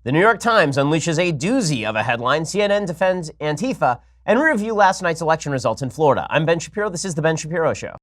The New York Times unleashes a doozy of a headline. CNN defends Antifa, and we review last night's election results in Florida. I'm Ben Shapiro. This is The Ben Shapiro Show.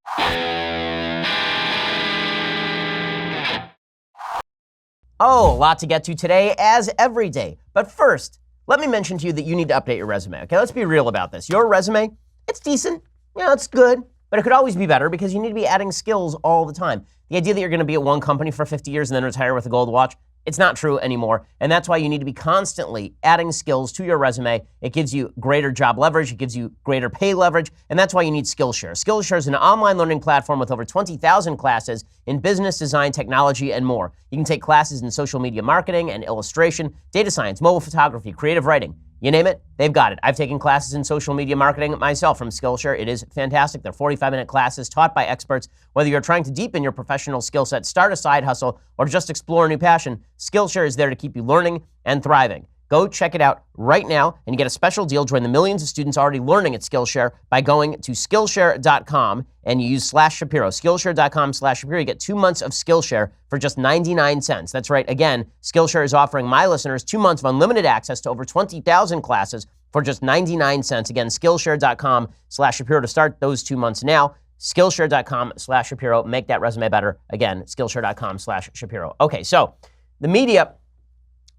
Oh, a lot to get to today, as every day. But first, let me mention to you that you need to update your resume. Okay, let's be real about this. Your resume, it's decent. It's good. But it could always be better because you need to be adding skills all the time. The idea that you're going to be at one company for 50 years and then retire with a gold watch, it's not true anymore. And that's why you need to be constantly adding skills to your resume. It gives you greater job leverage. It gives you greater pay leverage. And that's why you need Skillshare. Skillshare is an online learning platform with over 20,000 classes in business, design, technology, and more. You can take classes in social media marketing and illustration, data science, mobile photography, creative writing. You name it, they've got it. I've taken classes in social media marketing myself from Skillshare. It is fantastic. They're 45-minute classes taught by experts. Whether you're trying to deepen your professional skill set, start a side hustle, or just explore a new passion, Skillshare is there to keep you learning and thriving. Go check it out right now, and you get a special deal. Join the millions of students already learning at Skillshare by going to Skillshare.com and you use /Shapiro. Skillshare.com/Shapiro. You get 2 months of Skillshare for just 99 cents. That's right. Again, Skillshare is offering my listeners 2 months of unlimited access to over 20,000 classes for just 99 cents. Again, Skillshare.com/Shapiro to start those 2 months now. Skillshare.com/Shapiro. Make that resume better. Again, Skillshare.com/Shapiro. Okay, so the media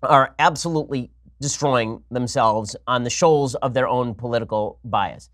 are absolutely destroying themselves on the shoals of their own political bias.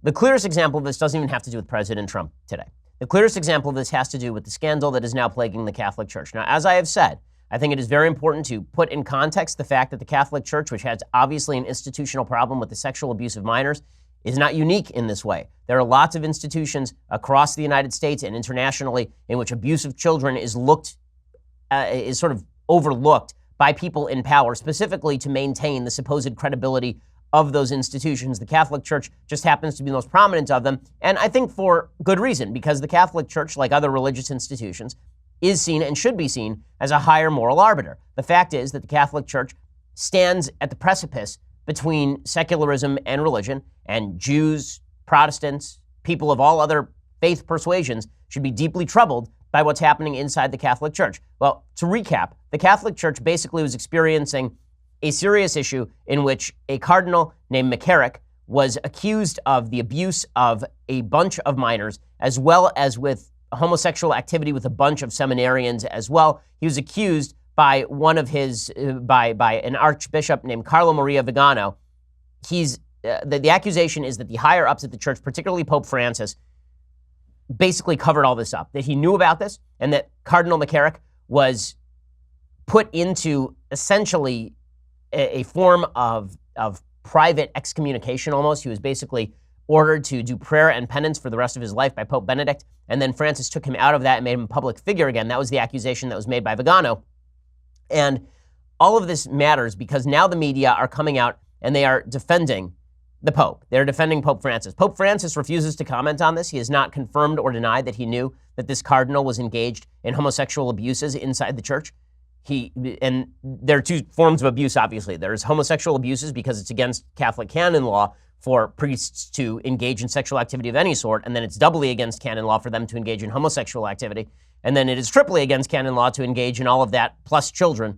The clearest example of this doesn't even have to do with President Trump today. The clearest example of this has to do with the scandal that is now plaguing the Catholic Church. Now, as I have said, I think it is very important to put in context the fact that the Catholic Church, which has obviously an institutional problem with the sexual abuse of minors, is not unique in this way. There are lots of institutions across the United States and internationally in which abuse of children is sort of overlooked by people in power, specifically to maintain the supposed credibility of those institutions. The Catholic Church just happens to be the most prominent of them, and I think for good reason, because the Catholic Church, like other religious institutions, is seen and should be seen as a higher moral arbiter. The fact is that the Catholic Church stands at the precipice between secularism and religion, and Jews, Protestants, people of all other faith persuasions should be deeply troubled by what's happening inside the Catholic Church. Well, to recap, the Catholic Church basically was experiencing a serious issue in which a cardinal named McCarrick was accused of the abuse of a bunch of minors, as well as with homosexual activity with a bunch of seminarians as well. He was accused by one of his, by an archbishop named Carlo Maria Vigano. The accusation is that the higher ups at the church, particularly Pope Francis, basically covered all this up, that he knew about this, and that Cardinal McCarrick was put into essentially a form of private excommunication almost. He was basically ordered to do prayer and penance for the rest of his life by Pope Benedict, and then Francis took him out of that and made him a public figure again. That was the accusation that was made by Vigano. And all of this matters because now the media are coming out and they are defending the Pope. They're defending Pope Francis. Pope Francis refuses to comment on this. He has not confirmed or denied that he knew that this cardinal was engaged in homosexual abuses inside the church. And there are two forms of abuse, obviously. There's homosexual abuses because it's against Catholic canon law for priests to engage in sexual activity of any sort, and then it's doubly against canon law for them to engage in homosexual activity, and then it is triply against canon law to engage in all of that plus children.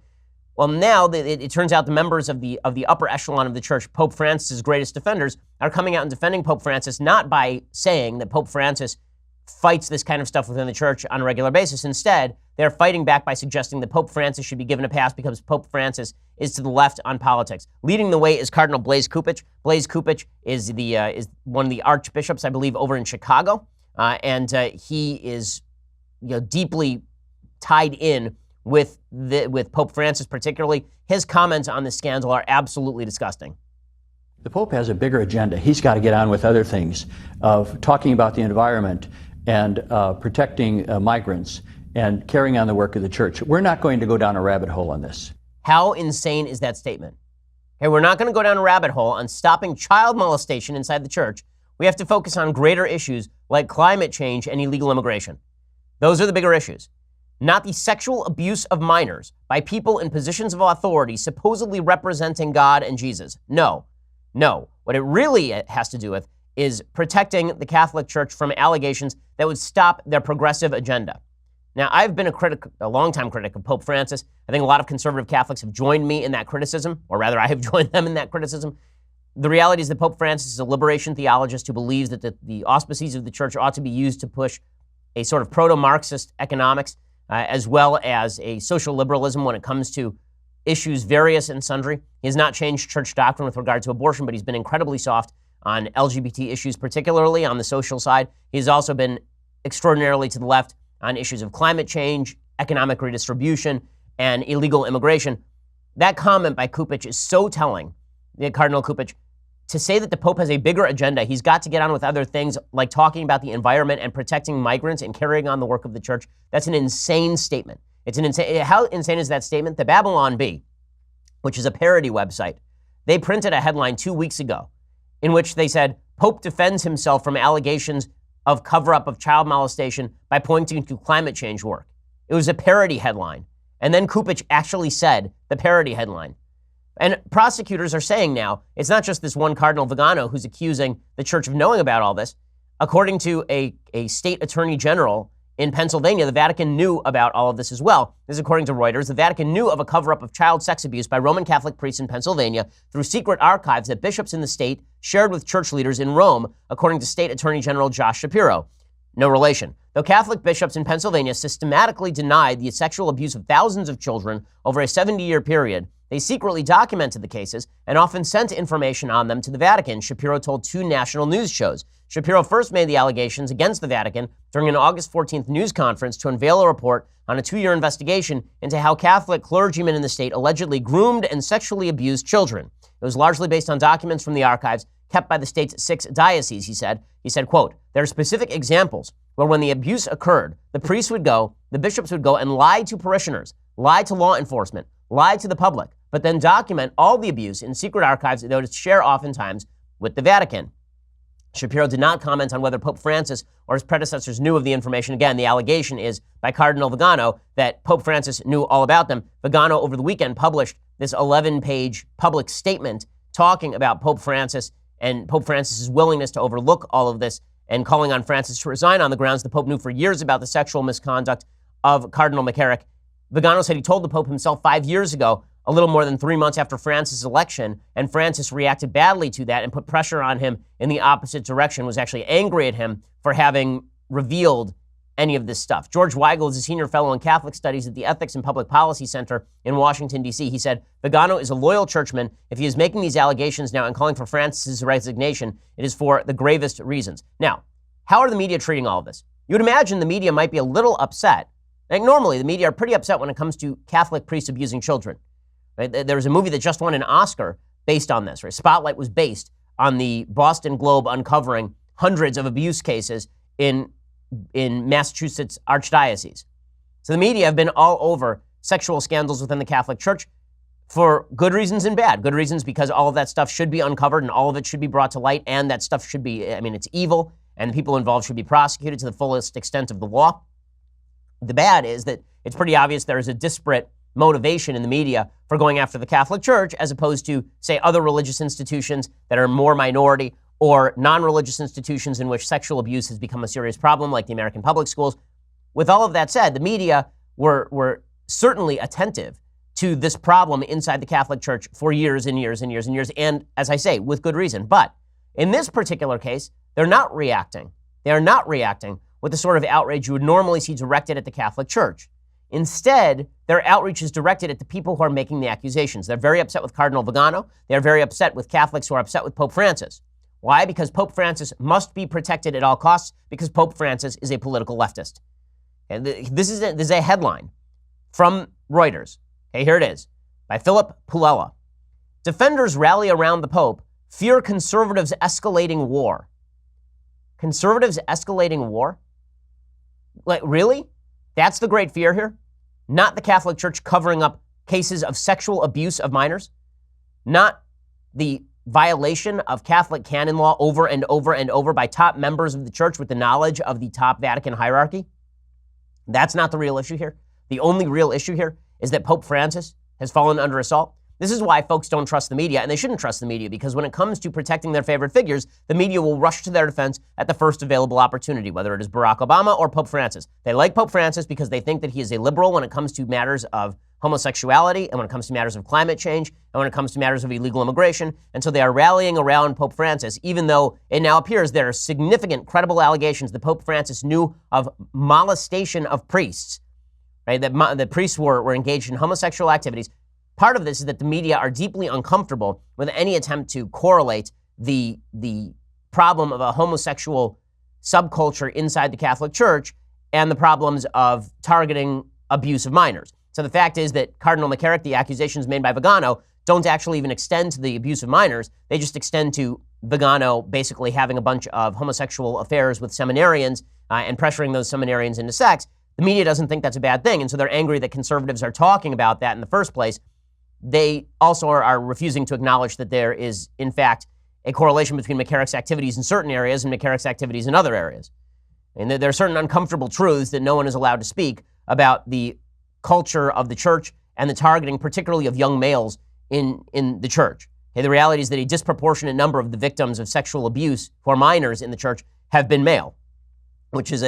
Well, now it turns out the members of the upper echelon of the church, Pope Francis' greatest defenders, are coming out and defending Pope Francis, not by saying that Pope Francis fights this kind of stuff within the church on a regular basis. Instead, they're fighting back by suggesting that Pope Francis should be given a pass because Pope Francis is to the left on politics. Leading the way is Cardinal Blaise Cupich. Blaise Cupich is one of the archbishops, I believe, over in Chicago, and he is deeply tied in with Pope Francis particularly. His comments on this scandal are absolutely disgusting. The Pope has a bigger agenda. He's got to get on with other things of talking about the environment and protecting migrants and carrying on the work of the church. We're not going to go down a rabbit hole on this. How insane is that statement? Hey, we're not going to go down a rabbit hole on stopping child molestation inside the church. We have to focus on greater issues like climate change and illegal immigration. Those are the bigger issues, not the sexual abuse of minors by people in positions of authority supposedly representing God and Jesus. No. What it really has to do with is protecting the Catholic Church from allegations that would stop their progressive agenda. Now, I've been a longtime critic of Pope Francis. I think a lot of conservative Catholics have joined me in that criticism, or rather, I have joined them in that criticism. The reality is that Pope Francis is a liberation theologist who believes that the auspices of the church ought to be used to push a sort of proto-Marxist economics, as well as a social liberalism when it comes to issues various and sundry. He has not changed church doctrine with regard to abortion, but he's been incredibly soft on LGBT issues, particularly on the social side. He's also been extraordinarily to the left on issues of climate change, economic redistribution, and illegal immigration. That comment by Kupich is so telling, Cardinal Kupich, to say that the Pope has a bigger agenda. He's got to get on with other things like talking about the environment and protecting migrants and carrying on the work of the church. That's an insane statement. It's an insane. How insane is that statement? The Babylon Bee, which is a parody website, they printed a headline 2 weeks ago in which they said, Pope defends himself from allegations of cover-up of child molestation by pointing to climate change work. It was a parody headline. And then Kupich actually said the parody headline. And prosecutors are saying now, it's not just this one Cardinal Vigano who's accusing the church of knowing about all this. According to a state attorney general in Pennsylvania, the Vatican knew about all of this as well. This is according to Reuters. The Vatican knew of a cover-up of child sex abuse by Roman Catholic priests in Pennsylvania through secret archives that bishops in the state shared with church leaders in Rome, according to State Attorney General Josh Shapiro. No relation. Though Catholic bishops in Pennsylvania systematically denied the sexual abuse of thousands of children over a 70-year period, they secretly documented the cases and often sent information on them to the Vatican, Shapiro told 2 national news shows. Shapiro first made the allegations against the Vatican during an August 14th news conference to unveil a report on a 2-year investigation into how Catholic clergymen in the state allegedly groomed and sexually abused children. It was largely based on documents from the archives kept by the state's 6 dioceses, he said. He said, quote, there are specific examples where when the abuse occurred, the priests would go, the bishops would go and lie to parishioners, lie to law enforcement, lie to the public, but then document all the abuse in secret archives that they would share oftentimes with the Vatican. Shapiro did not comment on whether Pope Francis or his predecessors knew of the information. Again, the allegation is by Cardinal Vigano that Pope Francis knew all about them. Vigano over the weekend published this 11-page public statement talking about Pope Francis and Pope Francis's willingness to overlook all of this and calling on Francis to resign on the grounds the Pope knew for years about the sexual misconduct of Cardinal McCarrick. Vigano said he told the Pope himself 5 years ago, a little more than 3 months after Francis' election, and Francis reacted badly to that and put pressure on him in the opposite direction, was actually angry at him for having revealed any of this stuff. George Weigel is a senior fellow in Catholic Studies at the Ethics and Public Policy Center in Washington, D.C. He said, Vigano is a loyal churchman. If he is making these allegations now and calling for Francis' resignation, it is for the gravest reasons. Now, how are the media treating all of this? You would imagine the media might be a little upset. Like normally, the media are pretty upset when it comes to Catholic priests abusing children. Right? There was a movie that just won an Oscar based on this. Right? Spotlight was based on the Boston Globe uncovering hundreds of abuse cases in Massachusetts Archdiocese. So the media have been all over sexual scandals within the Catholic Church for good reasons and bad. Good reasons because all of that stuff should be uncovered and all of it should be brought to light, and that stuff should be, it's evil, and the people involved should be prosecuted to the fullest extent of the law. The bad is that it's pretty obvious there is a disparate motivation in the media for going after the Catholic Church as opposed to, say, other religious institutions that are more minority or non-religious institutions in which sexual abuse has become a serious problem, like the American public schools. With all of that said, the media were certainly attentive to this problem inside the Catholic Church for years and years and years and years, and as I say, with good reason. But in this particular case, they're not reacting. They are not reacting with the sort of outrage you would normally see directed at the Catholic Church. Instead, their outreach is directed at the people who are making the accusations. They're very upset with Cardinal Vigano. They're very upset with Catholics who are upset with Pope Francis. Why? Because Pope Francis must be protected at all costs because Pope Francis is a political leftist. And this is a headline from Reuters. Okay, here it is, by Philip Pulella. Defenders rally around the Pope, fear conservatives escalating war. Conservatives escalating war? Like, really? That's the great fear here? Not the Catholic Church covering up cases of sexual abuse of minors? Not the violation of Catholic canon law over and over and over by top members of the church with the knowledge of the top Vatican hierarchy? That's not the real issue here. The only real issue here is that Pope Francis has fallen under assault. This is why folks don't trust the media, and they shouldn't trust the media, because when it comes to protecting their favorite figures, the media will rush to their defense at the first available opportunity, whether it is Barack Obama or Pope Francis. They like Pope Francis because they think that he is a liberal when it comes to matters of homosexuality, and when it comes to matters of climate change, and when it comes to matters of illegal immigration. And so they are rallying around Pope Francis, even though it now appears there are significant, credible allegations that Pope Francis knew of molestation of priests, right? That the priests were engaged in homosexual activities. Part of this is that the media are deeply uncomfortable with any attempt to correlate the problem of a homosexual subculture inside the Catholic Church and the problems of targeting abuse of minors. So the fact is that Cardinal McCarrick, the accusations made by Vigano, don't actually even extend to the abuse of minors. They just extend to Vigano basically having a bunch of homosexual affairs with seminarians and pressuring those seminarians into sex. The media doesn't think that's a bad thing, and so they're angry that conservatives are talking about that in the first place. They also are refusing to acknowledge that there is, in fact, a correlation between McCarrick's activities in certain areas and McCarrick's activities in other areas. And there are certain uncomfortable truths that no one is allowed to speak about the culture of the church and the targeting, particularly of young males in the church. Okay, the reality is that a disproportionate number of the victims of sexual abuse who are minors in the church have been male, which is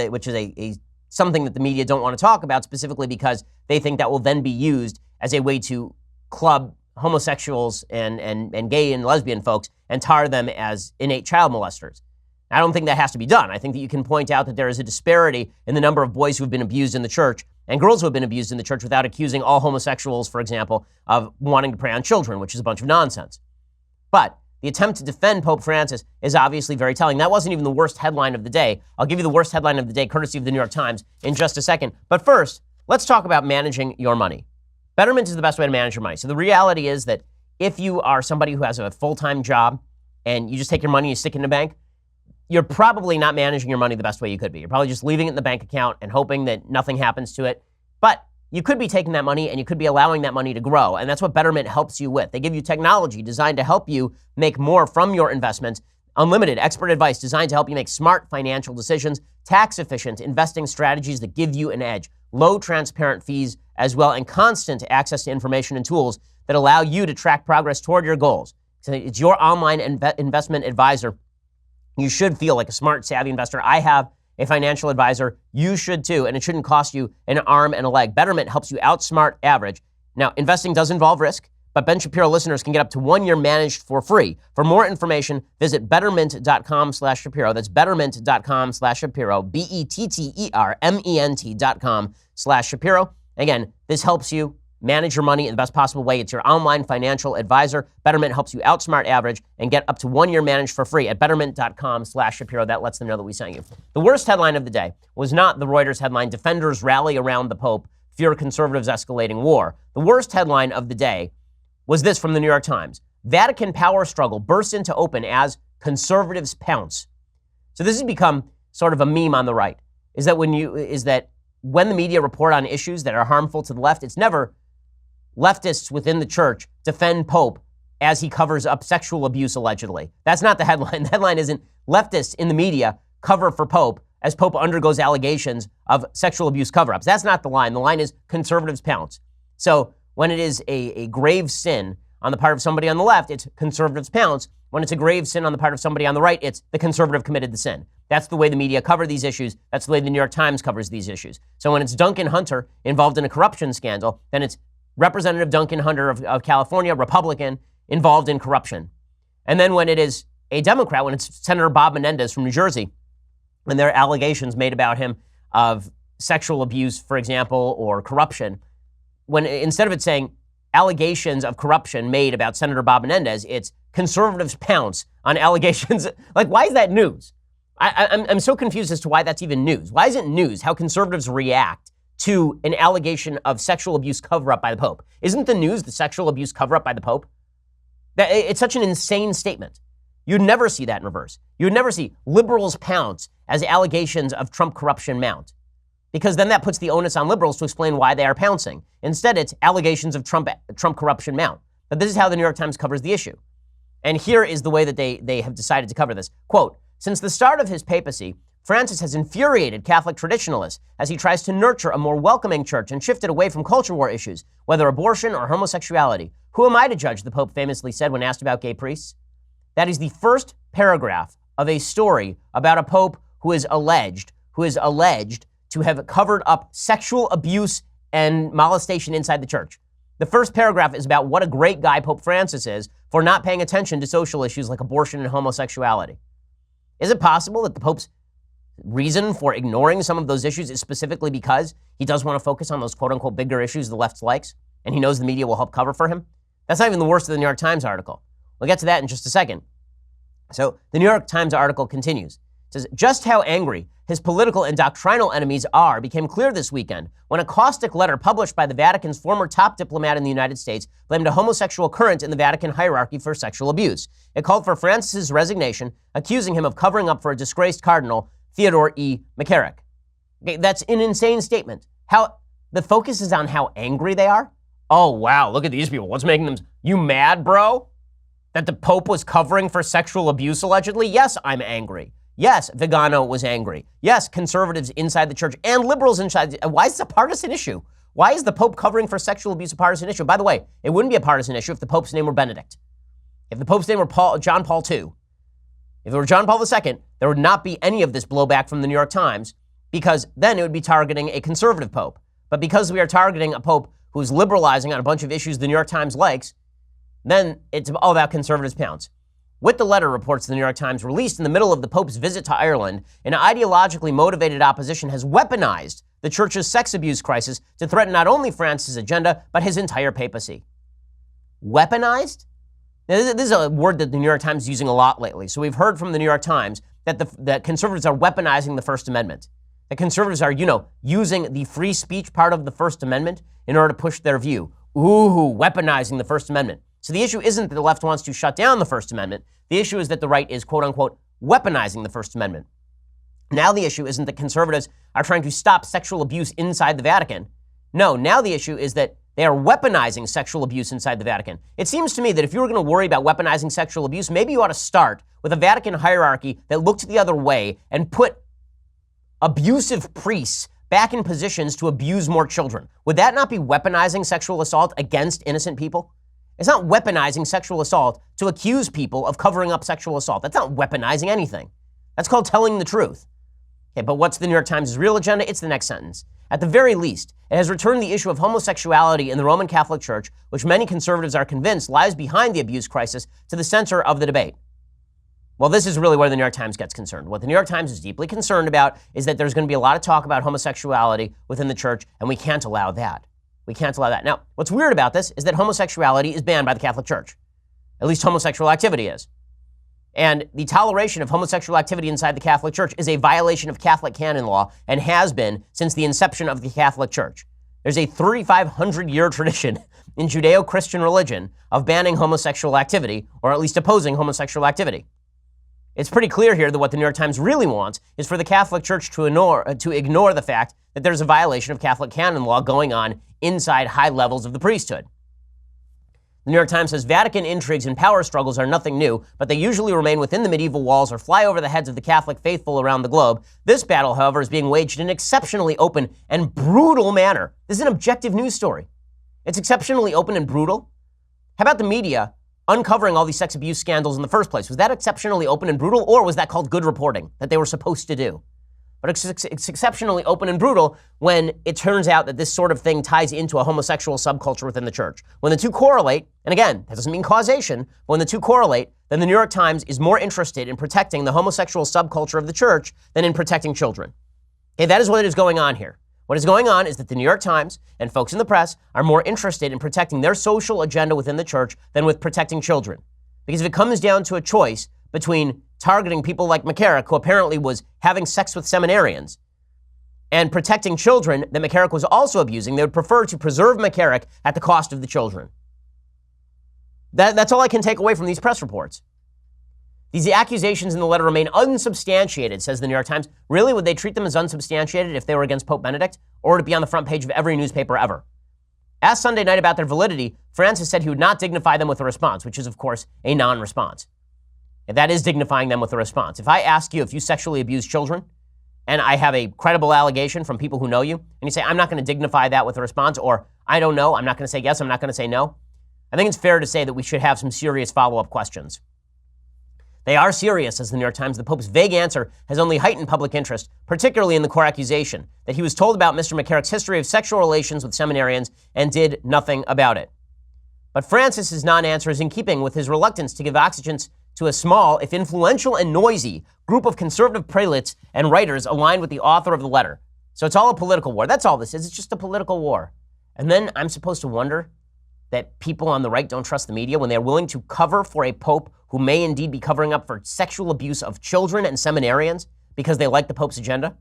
something that the media don't want to talk about, specifically because they think that will then be used as a way to club homosexuals and gay and lesbian folks and tar them as innate child molesters. I don't think that has to be done. I think that you can point out that there is a disparity in the number of boys who have been abused in the church and girls who have been abused in the church without accusing all homosexuals, for example, of wanting to prey on children, which is a bunch of nonsense. But the attempt to defend Pope Francis is obviously very telling. That wasn't even the worst headline of the day. I'll give you the worst headline of the day, courtesy of the New York Times, in just a second. But first, let's talk about managing your money. Betterment is the best way to manage your money. So the reality is that if you are somebody who has a full-time job and you just take your money and you stick it in a bank, you're probably not managing your money the best way you could be. You're probably just leaving it in the bank account and hoping that nothing happens to it. But you could be taking that money and you could be allowing that money to grow. And that's what Betterment helps you with. They give you technology designed to help you make more from your investments, unlimited expert advice designed to help you make smart financial decisions, tax-efficient investing strategies that give you an edge, low transparent fees as well, and constant access to information and tools that allow you to track progress toward your goals. So it's your online investment advisor. You should feel like a smart, savvy investor. I have a financial advisor. You should too, and it shouldn't cost you an arm and a leg. Betterment helps you outsmart average. Now, investing does involve risk, but Ben Shapiro listeners can get up to 1 year managed for free. For more information, visit betterment.com/Shapiro. That's betterment.com/Shapiro, betterment.com/Shapiro. Again, this helps you manage your money in the best possible way. It's your online financial advisor. Betterment helps you outsmart average and get up to 1 year managed for free at betterment.com/Shapiro. That lets them know that we sent you. The worst headline of the day was not the Reuters headline, Defenders Rally Around the Pope, Fear Conservatives Escalating War. The worst headline of the day was this from the New York Times. Vatican power struggle bursts into open as conservatives pounce. So this has become sort of a meme on the right, is that when the media report on issues that are harmful to the left, it's never leftists within the church defend Pope as he covers up sexual abuse allegedly. That's not the headline. The headline isn't leftists in the media cover for Pope as Pope undergoes allegations of sexual abuse cover-ups. That's not the line. The line is conservatives pounce. So when it is a grave sin on the part of somebody on the left, it's conservatives pounce. When it's a grave sin on the part of somebody on the right, it's the conservative committed the sin. That's the way the media cover these issues. That's the way the New York Times covers these issues. So when it's Duncan Hunter involved in a corruption scandal, then it's Representative Duncan Hunter of California, Republican, involved in corruption. And then when it is a Democrat, when it's Senator Bob Menendez from New Jersey, and there are allegations made about him of sexual abuse, for example, or corruption, when instead of it saying allegations of corruption made about Senator Bob Menendez, it's conservatives pounce on allegations. Like, why is that news? I'm so confused as to why that's even news. Why isn't news how conservatives react to an allegation of sexual abuse cover-up by the Pope? Isn't the news the sexual abuse cover-up by the Pope? It's such an insane statement. You'd never see that in reverse. You'd never see liberals pounce as allegations of Trump corruption mount, because then that puts the onus on liberals to explain why they are pouncing. Instead, it's allegations of Trump corruption mount. But this is how the New York Times covers the issue. And here is the way that they have decided to cover this. Quote, since the start of his papacy, Francis has infuriated Catholic traditionalists as he tries to nurture a more welcoming church and shift it away from culture war issues, whether abortion or homosexuality. Who am I to judge, the Pope famously said when asked about gay priests. That is the first paragraph of a story about a pope who is alleged to have covered up sexual abuse and molestation inside the church. The first paragraph is about what a great guy Pope Francis is for not paying attention to social issues like abortion and homosexuality. Is it possible that the Pope's reason for ignoring some of those issues is specifically because he does want to focus on those quote-unquote bigger issues the left likes, and he knows the media will help cover for him? That's not even the worst of the New York Times article. We'll get to that in just a second. So the New York Times article continues. It says, just how angry his political and doctrinal enemies are became clear this weekend when a caustic letter published by the Vatican's former top diplomat in the United States blamed a homosexual current in the Vatican hierarchy for sexual abuse. It called for Francis's resignation, accusing him of covering up for a disgraced cardinal, Theodore E. McCarrick. Okay, that's an insane statement. How the focus is on how angry they are? Oh, wow, look at these people. What's making them... You mad, bro? That the Pope was covering for sexual abuse, allegedly? Yes, I'm angry. Yes, Vigano was angry. Yes, conservatives inside the church and liberals inside. Why is this a partisan issue? Why is the Pope covering for sexual abuse a partisan issue? By the way, it wouldn't be a partisan issue if the Pope's name were Benedict. If the Pope's name were John Paul II. If it were John Paul II, there would not be any of this blowback from the New York Times, because then it would be targeting a conservative Pope. But because we are targeting a Pope who's liberalizing on a bunch of issues the New York Times likes, then it's all about conservatives' pounds. With the letter, reports the New York Times, released in the middle of the Pope's visit to Ireland, an ideologically motivated opposition has weaponized the church's sex abuse crisis to threaten not only Francis' agenda, but his entire papacy. Weaponized? Now, this is a word that the New York Times is using a lot lately. So we've heard from the New York Times that conservatives are weaponizing the First Amendment. That conservatives are, using the free speech part of the First Amendment in order to push their view. Ooh, weaponizing the First Amendment. So the issue isn't that the left wants to shut down the First Amendment. The issue is that the right is, quote unquote, weaponizing the First Amendment. Now the issue isn't that conservatives are trying to stop sexual abuse inside the Vatican. No, now the issue is that they are weaponizing sexual abuse inside the Vatican. It seems to me that if you were going to worry about weaponizing sexual abuse, maybe you ought to start with a Vatican hierarchy that looked the other way and put abusive priests back in positions to abuse more children. Would that not be weaponizing sexual assault against innocent people? It's not weaponizing sexual assault to accuse people of covering up sexual assault. That's not weaponizing anything. That's called telling the truth. Okay, but what's the New York Times' real agenda? It's the next sentence. At the very least, it has returned the issue of homosexuality in the Roman Catholic Church, which many conservatives are convinced lies behind the abuse crisis, to the center of the debate. Well, this is really where the New York Times gets concerned. What the New York Times is deeply concerned about is that there's going to be a lot of talk about homosexuality within the church, and we can't allow that. We can't allow that. Now, what's weird about this is that homosexuality is banned by the Catholic Church. At least homosexual activity is. And the toleration of homosexual activity inside the Catholic Church is a violation of Catholic canon law and has been since the inception of the Catholic Church. There's a 3,500-year tradition in Judeo-Christian religion of banning homosexual activity, or at least opposing homosexual activity. It's pretty clear here that what the New York Times really wants is for the Catholic Church to ignore the fact that there's a violation of Catholic canon law going on inside high levels of the priesthood. The New York Times says Vatican intrigues and power struggles are nothing new, but they usually remain within the medieval walls or fly over the heads of the Catholic faithful around the globe. This battle, however, is being waged in an exceptionally open and brutal manner. This is an objective news story. It's exceptionally open and brutal. How about the media uncovering all these sex abuse scandals in the first place? Was that exceptionally open and brutal, or was that called good reporting that they were supposed to do? But it's exceptionally open and brutal when it turns out that this sort of thing ties into a homosexual subculture within the church. When the two correlate, and again, that doesn't mean causation, but when the two correlate, then the New York Times is more interested in protecting the homosexual subculture of the church than in protecting children. Okay, that is what is going on here. What is going on is that the New York Times and folks in the press are more interested in protecting their social agenda within the church than with protecting children. Because if it comes down to a choice between targeting people like McCarrick, who apparently was having sex with seminarians, and protecting children that McCarrick was also abusing, they would prefer to preserve McCarrick at the cost of the children. That's all I can take away from these press reports. These accusations in the letter remain unsubstantiated, says the New York Times. Really, would they treat them as unsubstantiated if they were against Pope Benedict, or would it be on the front page of every newspaper ever? Asked Sunday night about their validity, Francis said he would not dignify them with a response, which is, of course, a non-response. And that is dignifying them with a response. If I ask you if you sexually abuse children, and I have a credible allegation from people who know you, and you say, I'm not going to dignify that with a response, or I don't know, I'm not going to say yes, I'm not going to say no, I think it's fair to say that we should have some serious follow-up questions. They are serious, says the New York Times. The Pope's vague answer has only heightened public interest, particularly in the core accusation that he was told about Mr. McCarrick's history of sexual relations with seminarians and did nothing about it. But Francis's non-answer is in keeping with his reluctance to give oxygen to a small, if influential and noisy, group of conservative prelates and writers aligned with the author of the letter. So it's all a political war. That's all this is. It's just a political war. And then I'm supposed to wonder that people on the right don't trust the media when they're willing to cover for a pope who may indeed be covering up for sexual abuse of children and seminarians because they like the Pope's agenda?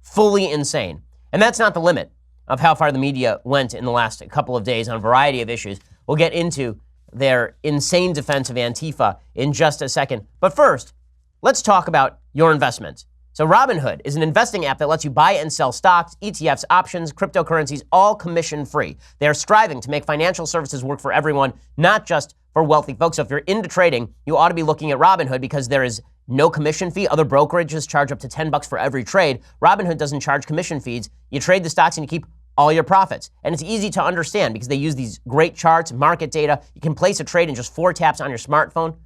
Fully insane. And that's not the limit of how far the media went in the last couple of days on a variety of issues. We'll get into their insane defense of Antifa in just a second. But first, let's talk about your investment. So Robinhood is an investing app that lets you buy and sell stocks, ETFs, options, cryptocurrencies, all commission-free. They are striving to make financial services work for everyone, not just for wealthy folks. So if you're into trading, you ought to be looking at Robinhood because there is no commission fee. Other brokerages charge up to $10 for every trade. Robinhood doesn't charge commission fees. You trade the stocks and you keep all your profits. And it's easy to understand because they use these great charts, market data. You can place a trade in just 4 taps on your smartphone.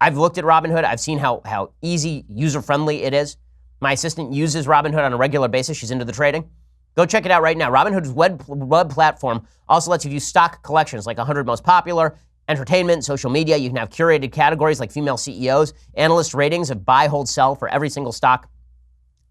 I've looked at Robinhood. I've seen how easy, user-friendly it is. My assistant uses Robinhood on a regular basis. She's into the trading. Go check it out right now. Robinhood's web platform also lets you view stock collections like 100 most popular, entertainment, social media. You can have curated categories like female CEOs, analyst ratings of buy, hold, sell for every single stock.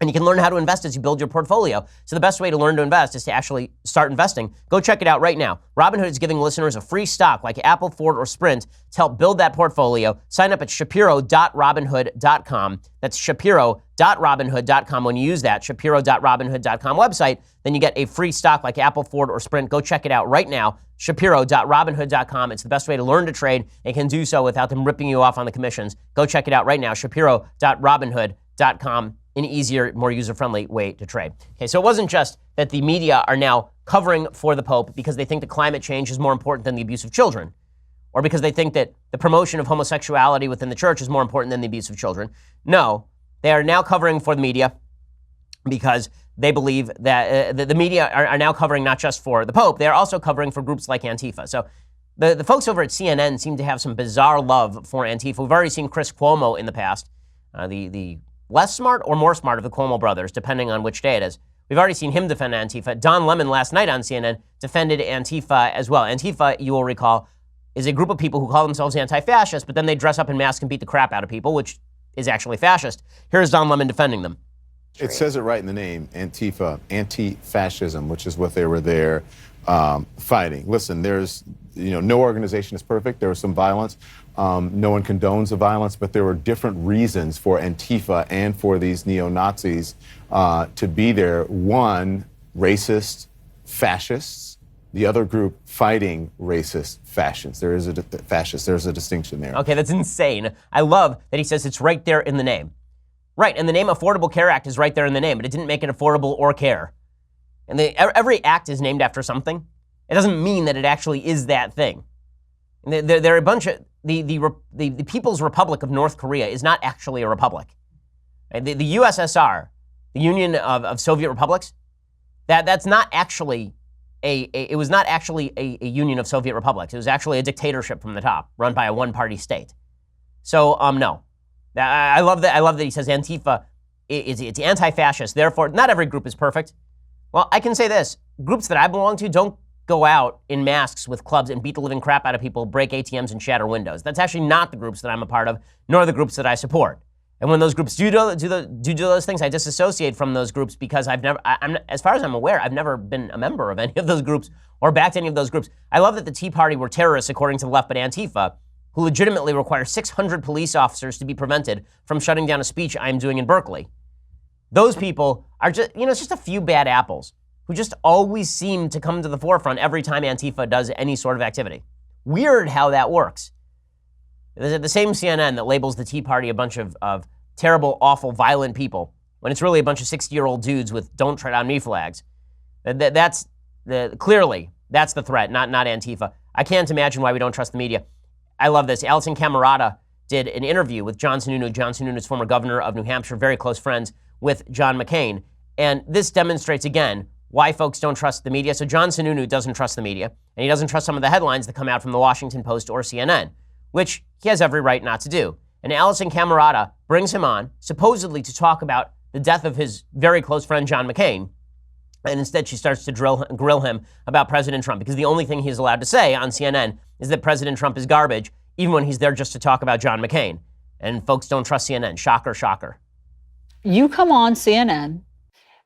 And you can learn how to invest as you build your portfolio. So the best way to learn to invest is to actually start investing. Go check it out right now. Robinhood is giving listeners a free stock like Apple, Ford, or Sprint to help build that portfolio. Sign up at shapiro.robinhood.com. That's shapiro.robinhood.com. When you use that shapiro.robinhood.com website, then you get a free stock like Apple, Ford, or Sprint. Go check it out right now. Shapiro.robinhood.com. It's the best way to learn to trade and can do so without them ripping you off on the commissions. Go check it out right now. Shapiro.robinhood.com. An easier, more user-friendly way to trade. Okay, so it wasn't just that the media are now covering for the Pope because they think that climate change is more important than the abuse of children, or because they think that the promotion of homosexuality within the church is more important than the abuse of children. No, they are now covering for the media because they believe that the media are now covering not just for the Pope, they are also covering for groups like Antifa. So the folks over at CNN seem to have some bizarre love for Antifa. We've already seen Chris Cuomo in the past, the less smart or more smart of the Cuomo brothers, depending on which day it is. We've already seen him defend Antifa. Don Lemon last night on CNN defended Antifa as well. Antifa, you will recall, is a group of people who call themselves anti-fascist, but then they dress up in masks and beat the crap out of people, which is actually fascist. Here's Don Lemon defending them. It says it right in the name, Antifa, anti-fascism, which is what they were there fighting. Listen, there's, no organization is perfect. There was some violence. No one condones the violence, but there were different reasons for Antifa and for these neo-Nazis to be there. One, racist fascists. The other group fighting racist fascists. There's a distinction there. Okay, that's insane. I love that he says it's right there in the name. Right, and the name Affordable Care Act is right there in the name, but it didn't make it affordable or care. And every act is named after something. It doesn't mean that it actually is that thing. There are a bunch of the People's Republic of North Korea is not actually a republic. The USSR, the Union of Soviet Republics, that's not actually it was not actually a union of Soviet republics. It was actually a dictatorship from the top, run by a one-party state. So no, I love that. I love that he says Antifa it's anti-fascist. Therefore, not every group is perfect. Well, I can say this: groups that I belong to don't go out in masks with clubs and beat the living crap out of people, break ATMs, and shatter windows. That's actually not the groups that I'm a part of, nor the groups that I support. And when those groups do those things, I disassociate from those groups because as far as I'm aware, I've never been a member of any of those groups or backed any of those groups. I love that the Tea Party were terrorists, according to the left, but Antifa, who legitimately require 600 police officers to be prevented from shutting down a speech I'm doing in Berkeley. Those people are just, it's just a few bad apples who just always seem to come to the forefront every time Antifa does any sort of activity. Weird how that works. The same CNN that labels the Tea Party a bunch of terrible, awful, violent people, when it's really a bunch of 60-year-old dudes with "Don't Tread on Me" flags. Clearly, that's the threat, not Antifa. I can't imagine why we don't trust the media. I love this. Alison Camerata did an interview with John Sununu. John Sununu is former governor of New Hampshire, very close friends with John McCain. And this demonstrates, again, why folks don't trust the media. So John Sununu doesn't trust the media, and he doesn't trust some of the headlines that come out from the Washington Post or CNN, which he has every right not to do. And Allison Camerata brings him on, supposedly to talk about the death of his very close friend, John McCain. And instead, she starts to grill him about President Trump, because the only thing he's allowed to say on CNN is that President Trump is garbage, even when he's there just to talk about John McCain. And folks don't trust CNN. Shocker, shocker. You come on CNN,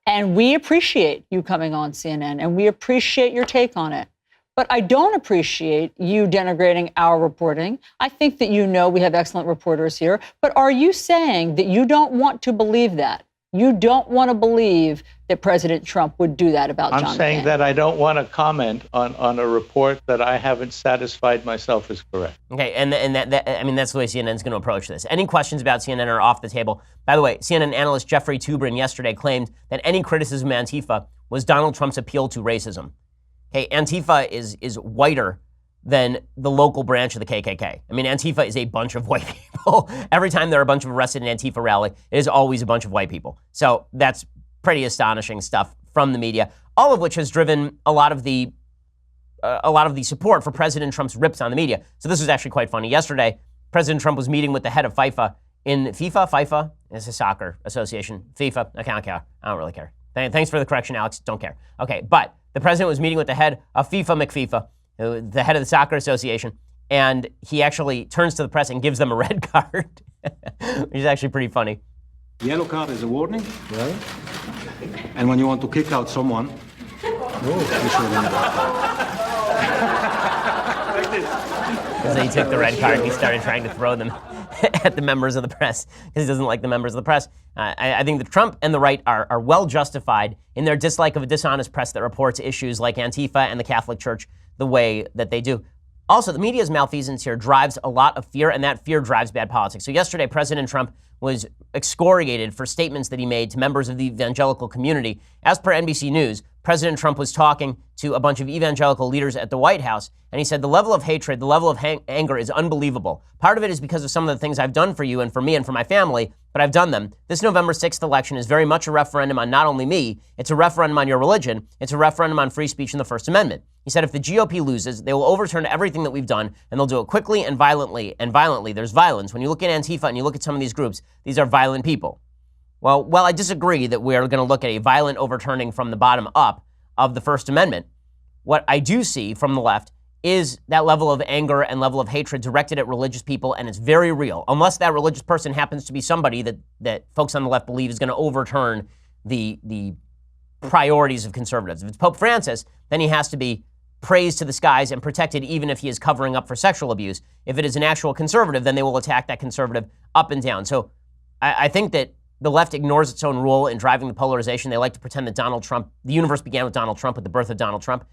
and we appreciate you coming on CNN, and we appreciate your take on it. But I don't appreciate you denigrating our reporting. I think that we have excellent reporters here. But are you saying that you don't want to believe that? You don't want to believe that President Trump would do that about John McCain? I'm saying that I don't want to comment on a report that I haven't satisfied myself is correct. Okay, and that's the way CNN's going to approach this. Any questions about CNN are off the table. By the way, CNN analyst Jeffrey Toobin yesterday claimed that any criticism of Antifa was Donald Trump's appeal to racism. Okay, Antifa is whiter than the local branch of the KKK. I mean, Antifa is a bunch of white people. Every time there are a bunch of arrested in Antifa rally, it is always a bunch of white people. So that's pretty astonishing stuff from the media, all of which has driven a lot of the support for President Trump's rips on the media. So this was actually quite funny. Yesterday, President Trump was meeting with the head of FIFA in FIFA, it's a soccer association. FIFA, I don't care. I don't really care. Thanks for the correction, Alex. Don't care. Okay, but the president was meeting with the head of FIFA McFIFA, the head of the soccer association, and he actually turns to the press and gives them a red card, which is actually pretty funny. Yellow card is a warning, right? And when you want to kick out someone, you should win that. So he took the red card and he started trying to throw them at the members of the press because he doesn't like the members of the press. I think that Trump and the right are well justified in their dislike of a dishonest press that reports issues like Antifa and the Catholic Church the way that they do. Also, the media's malfeasance here drives a lot of fear, and that fear drives bad politics. So yesterday, President Trump was excoriated for statements that he made to members of the evangelical community. As per NBC News, President Trump was talking to a bunch of evangelical leaders at the White House, and he said, the level of hatred, the level of anger is unbelievable. Part of it is because of some of the things I've done for you and for me and for my family, but I've done them. This November 6th election is very much a referendum on not only me, it's a referendum on your religion, it's a referendum on free speech and the First Amendment. He said if the GOP loses, they will overturn everything that we've done, and they'll do it quickly and violently. And violently, there's violence. When you look at Antifa and you look at some of these groups, these are violent people. Well, I disagree that we're going to look at a violent overturning from the bottom up of the First Amendment. What I do see from the left is that level of anger and level of hatred directed at religious people, and it's very real, unless that religious person happens to be somebody that folks on the left believe is going to overturn the priorities of conservatives. If it's Pope Francis, then he has to be praised to the skies and protected even if he is covering up for sexual abuse. If it is an actual conservative, then they will attack that conservative up and down. So I think that the left ignores its own role in driving the polarization. They like to pretend that Donald Trump, the universe began with Donald Trump, with the birth of Donald Trump.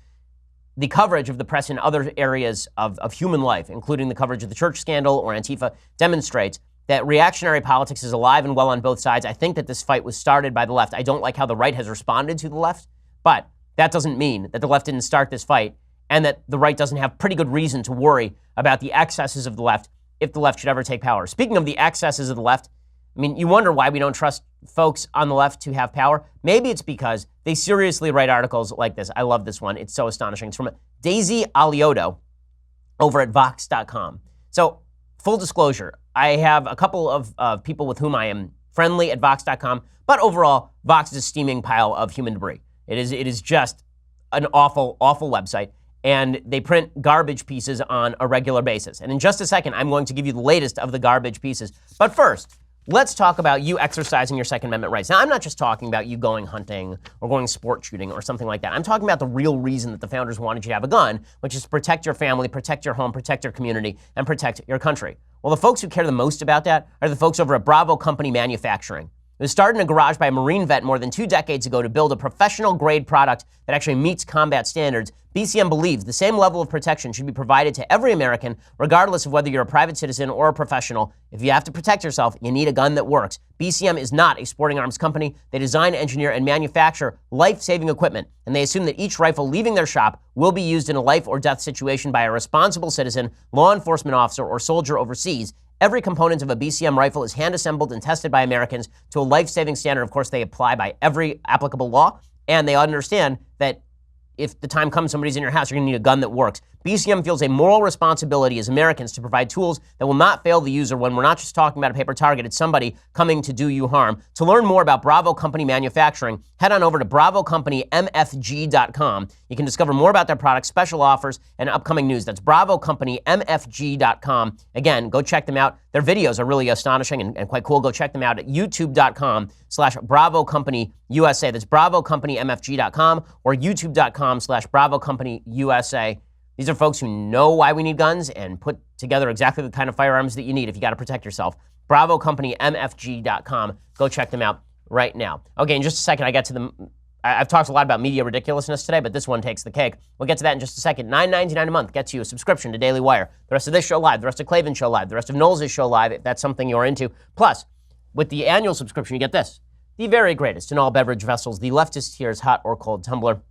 The coverage of the press in other areas of human life, including the coverage of the church scandal or Antifa, demonstrates that reactionary politics is alive and well on both sides. I think that this fight was started by the left. I don't like how the right has responded to the left, but that doesn't mean that the left didn't start this fight and that the right doesn't have pretty good reason to worry about the excesses of the left if the left should ever take power. Speaking of the excesses of the left, I mean, you wonder why we don't trust folks on the left to have power. Maybe it's because they seriously write articles like this. I love this one. It's so astonishing. It's from Daisy Alioto over at Vox.com. So, full disclosure, I have a couple of people with whom I am friendly at Vox.com, but overall, Vox is a steaming pile of human debris. It is just an awful, awful website, and they print garbage pieces on a regular basis. And in just a second, I'm going to give you the latest of the garbage pieces. But first, let's talk about you exercising your Second Amendment rights. Now, I'm not just talking about you going hunting or going sport shooting or something like that. I'm talking about the real reason that the founders wanted you to have a gun, which is to protect your family, protect your home, protect your community, and protect your country. Well, the folks who care the most about that are the folks over at Bravo Company Manufacturing. It was started in a garage by a Marine vet more than 2 decades ago to build a professional-grade product that actually meets combat standards. BCM believes the same level of protection should be provided to every American, regardless of whether you're a private citizen or a professional. If you have to protect yourself, you need a gun that works. BCM is not a sporting arms company. They design, engineer, and manufacture life-saving equipment, and they assume that each rifle leaving their shop will be used in a life or death situation by a responsible citizen, law enforcement officer, or soldier overseas. Every component of a BCM rifle is hand-assembled and tested by Americans to a life-saving standard. Of course, they apply by every applicable law, and they understand that if the time comes somebody's in your house, you're going to need a gun that works. BCM feels a moral responsibility as Americans to provide tools that will not fail the user when we're not just talking about a paper target, it's somebody coming to do you harm. To learn more about Bravo Company manufacturing, head on over to bravocompanymfg.com. You can discover more about their products, special offers, and upcoming news. That's bravocompanymfg.com. Again, go check them out. Their videos are really astonishing and quite cool. Go check them out at youtube.com/bravocompanyyusa. That's bravocompanymfg.com or youtube.com/bravocompanyyusa. These are folks who know why we need guns and put together exactly the kind of firearms that you need if you got to protect yourself. bravocompanymfg.com. Go check them out right now. Okay, in just a second, I've talked a lot about media ridiculousness today, but this one takes the cake. We'll get to that in just a second. $9.99 a month gets you a subscription to Daily Wire. The rest of this show live, the rest of Klavan's show live, the rest of Knowles' show live, if that's something you're into. Plus, with the annual subscription, you get this. The very greatest in all beverage vessels, the leftist tears hot or cold tumbler.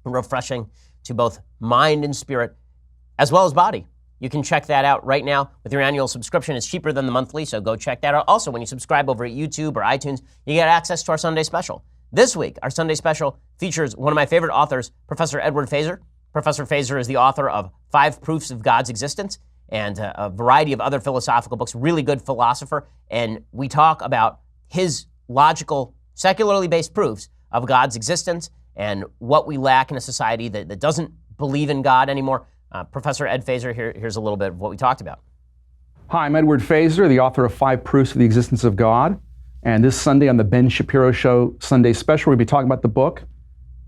Refreshing to both mind and spirit, as well as body. You can check that out right now with your annual subscription. It's cheaper than the monthly, so go check that out. Also, when you subscribe over at YouTube or iTunes, you get access to our Sunday special. This week, our Sunday special features one of my favorite authors, Professor Edward Feser. Professor Feser is the author of 5 Proofs of God's Existence and a variety of other philosophical books, really good philosopher, and we talk about his logical, secularly based proofs of God's existence and what we lack in a society that doesn't believe in God anymore. Professor Ed Feser, here's a little bit of what we talked about. Hi, I'm Edward Feser, the author of 5 Proofs of the Existence of God. And this Sunday on the Ben Shapiro Show Sunday Special, we'll be talking about the book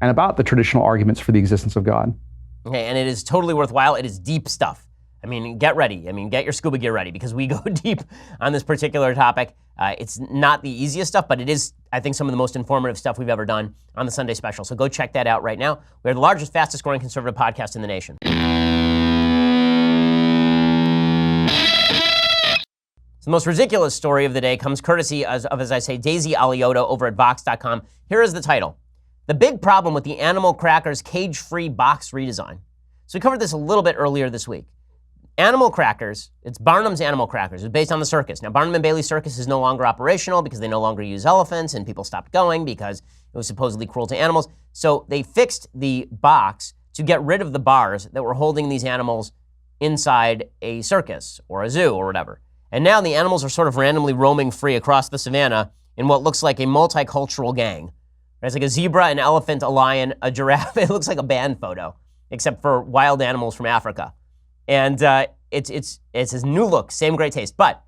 and about the traditional arguments for the existence of God. Okay, and it is totally worthwhile. It is deep stuff. I mean, get ready. I mean, get your scuba gear ready because we go deep on this particular topic. It's not the easiest stuff, but it is, I think, some of the most informative stuff we've ever done on the Sunday Special. So go check that out right now. We're the largest, fastest growing conservative podcast in the nation. So the most ridiculous story of the day comes courtesy of, as I say, Daisy Alioto over at Vox.com. Here is the title. The big problem with the Animal Crackers cage-free box redesign. So we covered this a little bit earlier this week. Animal Crackers, it's Barnum's Animal Crackers. It's based on the circus. Now, Barnum and Bailey Circus is no longer operational because they no longer use elephants and people stopped going because it was supposedly cruel to animals. So they fixed the box to get rid of the bars that were holding these animals inside a circus or a zoo or whatever. And now the animals are sort of randomly roaming free across the savannah in what looks like a multicultural gang. It's like a zebra, an elephant, a lion, a giraffe. It looks like a band photo, except for wild animals from Africa. And it's his new look, same great taste. But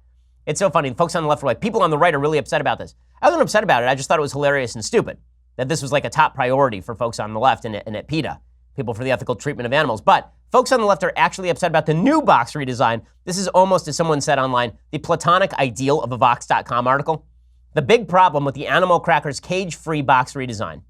it's so funny. The folks on the left are like, people on the right are really upset about this. I wasn't upset about it. I just thought it was hilarious and stupid that this was like a top priority for folks on the left and at PETA, people for the ethical treatment of animals. But folks on the left are actually upset about the new box redesign. This is almost, as someone said online, the platonic ideal of a Vox.com article. The big problem with the Animal Crackers cage-free box redesign.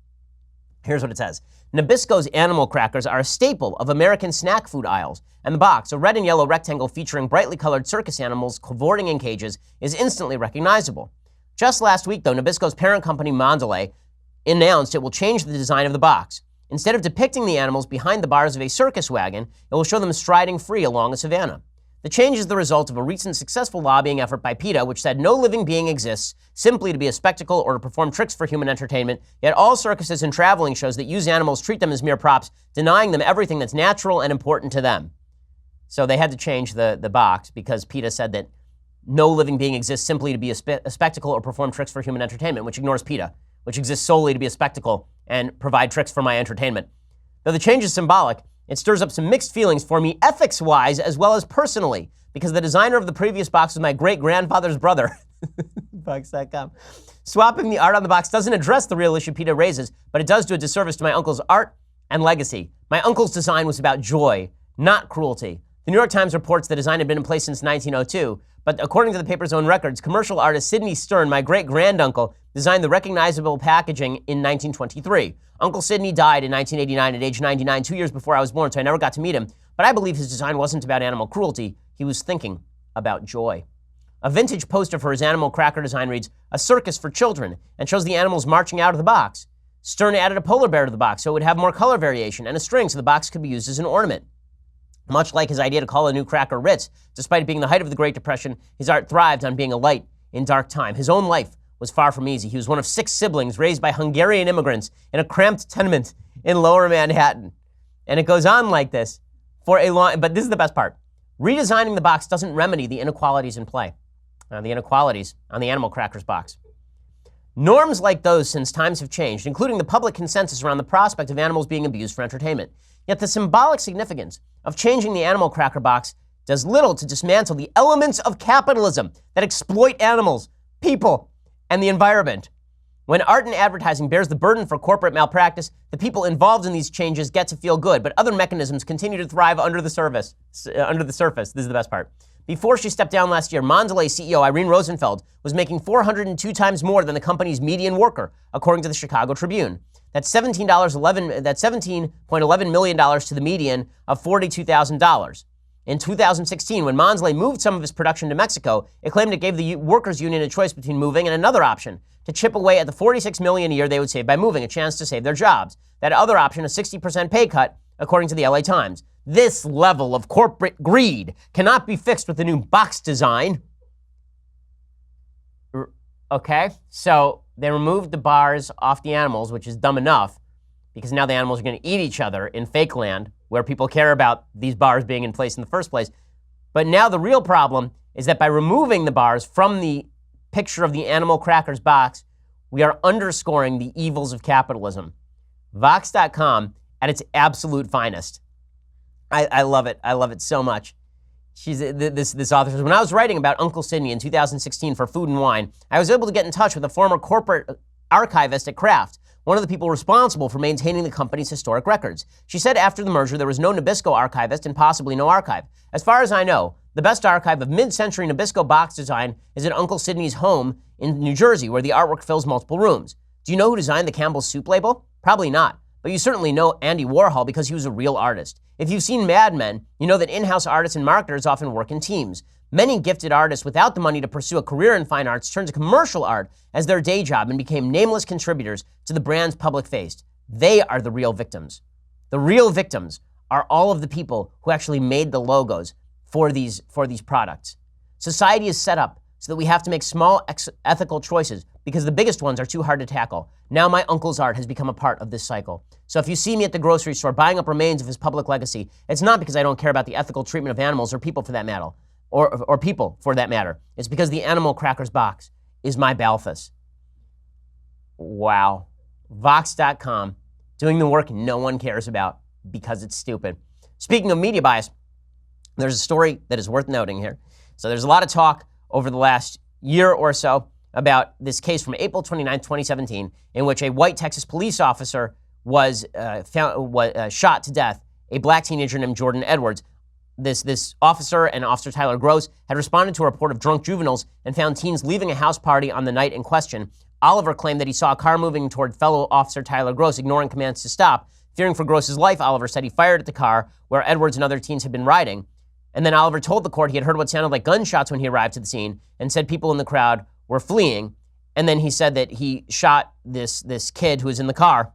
Here's what it says. Nabisco's Animal Crackers are a staple of American snack food aisles, and the box, a red and yellow rectangle featuring brightly colored circus animals cavorting in cages, is instantly recognizable. Just last week, though, Nabisco's parent company, Mondelez, announced it will change the design of the box. Instead of depicting the animals behind the bars of a circus wagon, it will show them striding free along a savanna. The change is the result of a recent successful lobbying effort by PETA, which said no living being exists simply to be a spectacle or to perform tricks for human entertainment, yet all circuses and traveling shows that use animals treat them as mere props, denying them everything that's natural and important to them. So they had to change the box because PETA said that no living being exists simply to be a spectacle or perform tricks for human entertainment, which ignores PETA, which exists solely to be a spectacle and provide tricks for my entertainment. Though the change is symbolic, it stirs up some mixed feelings for me ethics-wise as well as personally, because the designer of the previous box was my great-grandfather's brother. Vox.com. Swapping the art on the box doesn't address the real issue PETA raises, but it does do a disservice to my uncle's art and legacy. My uncle's design was about joy, not cruelty. The New York Times reports the design had been in place since 1902, but according to the paper's own records, commercial artist Sidney Stern, my great-granduncle, designed the recognizable packaging in 1923. Uncle Sidney died in 1989 at age 99, 2 years before I was born, so I never got to meet him, but I believe his design wasn't about animal cruelty. He was thinking about joy. A vintage poster for his animal cracker design reads, "A circus for children," and shows the animals marching out of the box. Stern added a polar bear to the box so it would have more color variation and a string so the box could be used as an ornament. Much like his idea to call a new cracker Ritz, despite it being the height of the Great Depression, his art thrived on being a light in dark time. His own life was far from easy. He was one of 6 siblings raised by Hungarian immigrants in a cramped tenement in Lower Manhattan. And it goes on like this for a long, but this is the best part. Redesigning the box doesn't remedy the inequalities in play. The inequalities on the animal crackers box. Norms like those since times have changed, including the public consensus around the prospect of animals being abused for entertainment. Yet the symbolic significance of changing the animal cracker box does little to dismantle the elements of capitalism that exploit animals, people, and the environment. When art and advertising bears the burden for corporate malpractice, the people involved in these changes get to feel good, but other mechanisms continue to thrive under the surface. This is the best part. Before she stepped down last year, Mondelez CEO Irene Rosenfeld was making 402 times more than the company's median worker, according to the Chicago Tribune. That's $17.11 million to the median of $42,000. In 2016, when Mondelez moved some of his production to Mexico, it claimed it gave the workers' union a choice between moving and another option, to chip away at the $46 million a year they would save by moving, a chance to save their jobs. That other option, a 60% pay cut, according to the LA Times. This level of corporate greed cannot be fixed with the new box design. Okay, so they removed the bars off the animals, which is dumb enough, because now the animals are going to eat each other in fake land, where people care about these bars being in place in the first place. But now the real problem is that by removing the bars from the picture of the animal crackers box, we are underscoring the evils of capitalism. Vox.com at its absolute finest. I love it. I love it so much. This author says, when I was writing about Uncle Sydney in 2016 for Food and Wine, I was able to get in touch with a former corporate archivist at Kraft, one of the people responsible for maintaining the company's historic records. She said after the merger, there was no Nabisco archivist and possibly no archive. As far as I know, the best archive of mid-century Nabisco box design is at Uncle Sydney's home in New Jersey, where the artwork fills multiple rooms. Do you know who designed the Campbell's Soup label? Probably not. But you certainly know Andy Warhol because he was a real artist. If you've seen Mad Men, you know that in-house artists and marketers often work in teams. Many gifted artists without the money to pursue a career in fine arts turned to commercial art as their day job and became nameless contributors to the brand's public face. They are the real victims. The real victims are all of the people who actually made the logos for these products. Society is set up so that we have to make small ethical choices because the biggest ones are too hard to tackle. Now my uncle's art has become a part of this cycle. So if you see me at the grocery store buying up remains of his public legacy, it's not because I don't care about the ethical treatment of animals or people for that matter, or people for that matter. It's because the animal crackers box is my Balthus. Wow. Vox.com, doing the work no one cares about because it's stupid. Speaking of media bias, there's a story that is worth noting here. So there's a lot of talk over the last year or so about this case from April 29, 2017, in which a white Texas police officer was shot to death, a black teenager named Jordan Edwards. This officer and Officer Tyler Gross had responded to a report of drunk juveniles and found teens leaving a house party on the night in question. Oliver claimed that he saw a car moving toward fellow Officer Tyler Gross, ignoring commands to stop. Fearing for Gross's life, Oliver said he fired at the car where Edwards and other teens had been riding. And then Oliver told the court he had heard what sounded like gunshots when he arrived to the scene and said people in the crowd were fleeing. And then he said that he shot this kid who was in the car.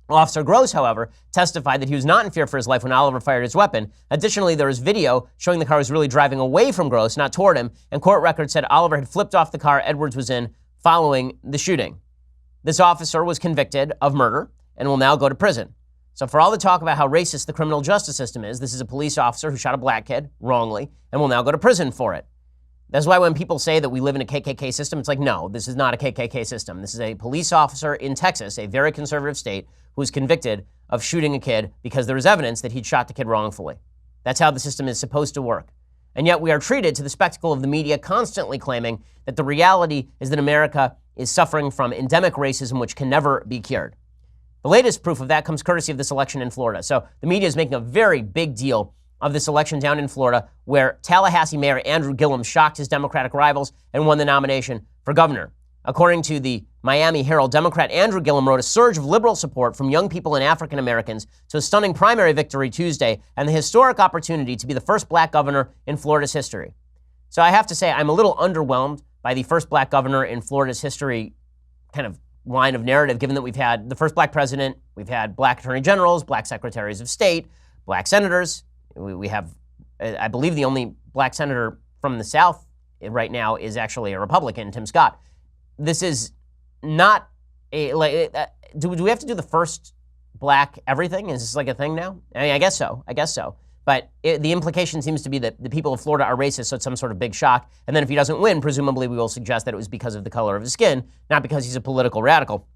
Officer Gross, however, testified that he was not in fear for his life when Oliver fired his weapon. Additionally, there was video showing the car was really driving away from Gross, not toward him, and court records said Oliver had flipped off the car Edwards was in following the shooting. This officer was convicted of murder and will now go to prison. So for all the talk about how racist the criminal justice system is, this is a police officer who shot a black kid wrongly and will now go to prison for it. That's why when people say that we live in a KKK system, it's like, no, this is not a KKK system. This is a police officer in Texas, a very conservative state, who was convicted of shooting a kid because there was evidence that he'd shot the kid wrongfully. That's how the system is supposed to work. And yet we are treated to the spectacle of the media constantly claiming that the reality is that America is suffering from endemic racism which can never be cured. The latest proof of that comes courtesy of this election in Florida. So the media is making a very big deal of this election down in Florida, where Tallahassee Mayor Andrew Gillum shocked his Democratic rivals and won the nomination for governor. According to the Miami Herald, Democrat Andrew Gillum wrote a surge of liberal support from young people and African Americans to a stunning primary victory Tuesday and the historic opportunity to be the first black governor in Florida's history. So I have to say, I'm a little underwhelmed by the first black governor in Florida's history kind of line of narrative, given that we've had the first black president, we've had black attorney generals, black secretaries of state, black senators, We have, I believe, the only black senator from the South right now is actually a Republican, Tim Scott. This is not do we have to do the first black everything? Is this like a thing now? I mean, I guess so. But the implication seems to be that the people of Florida are racist, so it's some sort of big shock. And then if he doesn't win, presumably we will suggest that it was because of the color of his skin, not because he's a political radical.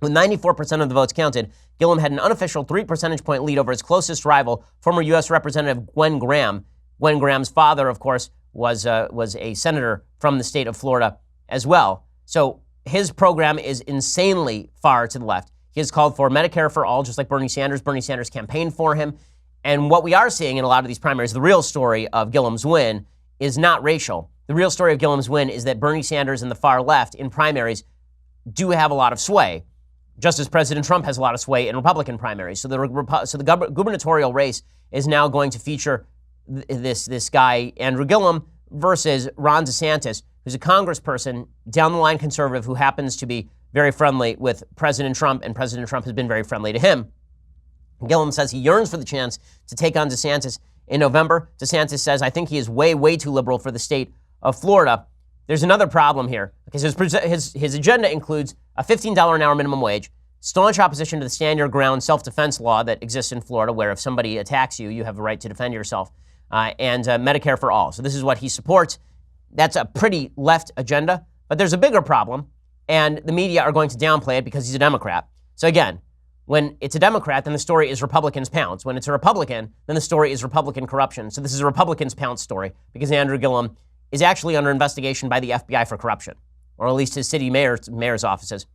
With 94% of the votes counted, Gillum had an unofficial 3 percentage point lead over his closest rival, former U.S. Representative Gwen Graham. Gwen Graham's father, of course, was a senator from the state of Florida as well. So his program is insanely far to the left. He has called for Medicare for all, just like Bernie Sanders. Bernie Sanders campaigned for him. And what we are seeing in a lot of these primaries, the real story of Gillum's win is not racial. The real story of Gillum's win is that Bernie Sanders and the far left in primaries do have a lot of sway, just as President Trump has a lot of sway in Republican primaries. So the gubernatorial race is now going to feature this guy, Andrew Gillum, versus Ron DeSantis, who's a congressperson, down the line conservative, who happens to be very friendly with President Trump, and President Trump has been very friendly to him. Gillum says he yearns for the chance to take on DeSantis in November. DeSantis says, I think he is way, way too liberal for the state of Florida. There's another problem here, because his agenda includes a $15 an hour minimum wage, staunch opposition to the stand your ground self-defense law that exists in Florida, where if somebody attacks you, you have a right to defend yourself, and Medicare for all. So this is what he supports. That's a pretty left agenda, but there's a bigger problem, and the media are going to downplay it because he's a Democrat. So again, when it's a Democrat, then the story is Republicans pounce. When it's a Republican, then the story is Republican corruption. So this is a Republicans pounce story because Andrew Gillum is actually under investigation by the FBI for corruption, or at least his city mayor's offices.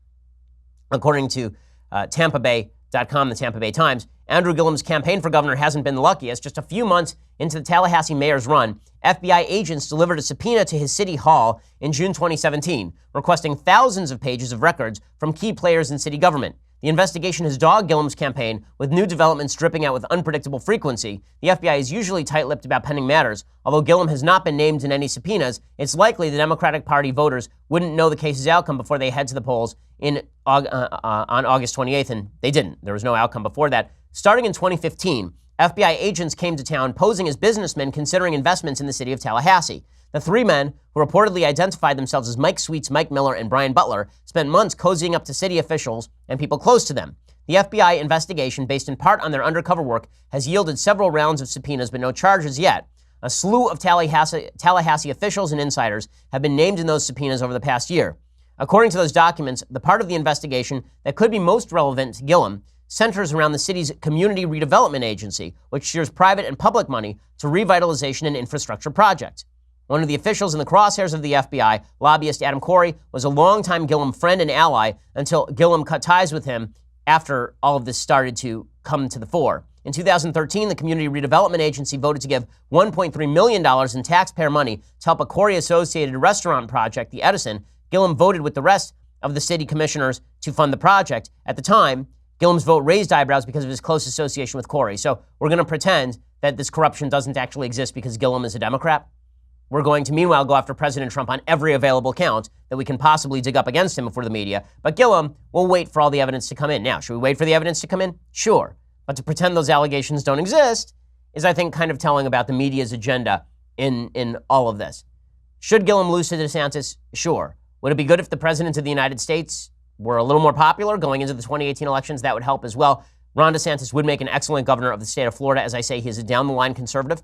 According to TampaBay.com, the Tampa Bay Times, Andrew Gillum's campaign for governor hasn't been the luckiest. Just a few months into the Tallahassee mayor's run, FBI agents delivered a subpoena to his city hall in June 2017, requesting thousands of pages of records from key players in city government. The investigation has dogged Gillum's campaign, with new developments dripping out with unpredictable frequency. The FBI is usually tight-lipped about pending matters. Although Gillum has not been named in any subpoenas, it's likely the Democratic Party voters wouldn't know the case's outcome before they head to the polls on August 28th, and they didn't. There was no outcome before that. Starting in 2015, FBI agents came to town posing as businessmen considering investments in the city of Tallahassee. The three men, who reportedly identified themselves as Mike Sweets, Mike Miller, and Brian Butler, spent months cozying up to city officials and people close to them. The FBI investigation, based in part on their undercover work, has yielded several rounds of subpoenas, but no charges yet. A slew of Tallahassee officials and insiders have been named in those subpoenas over the past year. According to those documents, the part of the investigation that could be most relevant to Gillum centers around the city's Community Redevelopment Agency, which shares private and public money to revitalization and infrastructure projects. One of the officials in the crosshairs of the FBI, lobbyist Adam Corey, was a longtime Gillum friend and ally until Gillum cut ties with him after all of this started to come to the fore. In 2013, the Community Redevelopment Agency voted to give $1.3 million in taxpayer money to help a Corey-associated restaurant project, the Edison. Gillum voted with the rest of the city commissioners to fund the project. At the time, Gillum's vote raised eyebrows because of his close association with Corey. So we're going to pretend that this corruption doesn't actually exist because Gillum is a Democrat. We're going to, meanwhile, go after President Trump on every available count that we can possibly dig up against him before the media. But Gillum will wait for all the evidence to come in. Now, should we wait for the evidence to come in? Sure. But to pretend those allegations don't exist is, I think, kind of telling about the media's agenda in all of this. Should Gillum lose to DeSantis? Sure. Would it be good if the President of the United States were a little more popular going into the 2018 elections? That would help as well. Ron DeSantis would make an excellent governor of the state of Florida. As I say, he is a down-the-line conservative.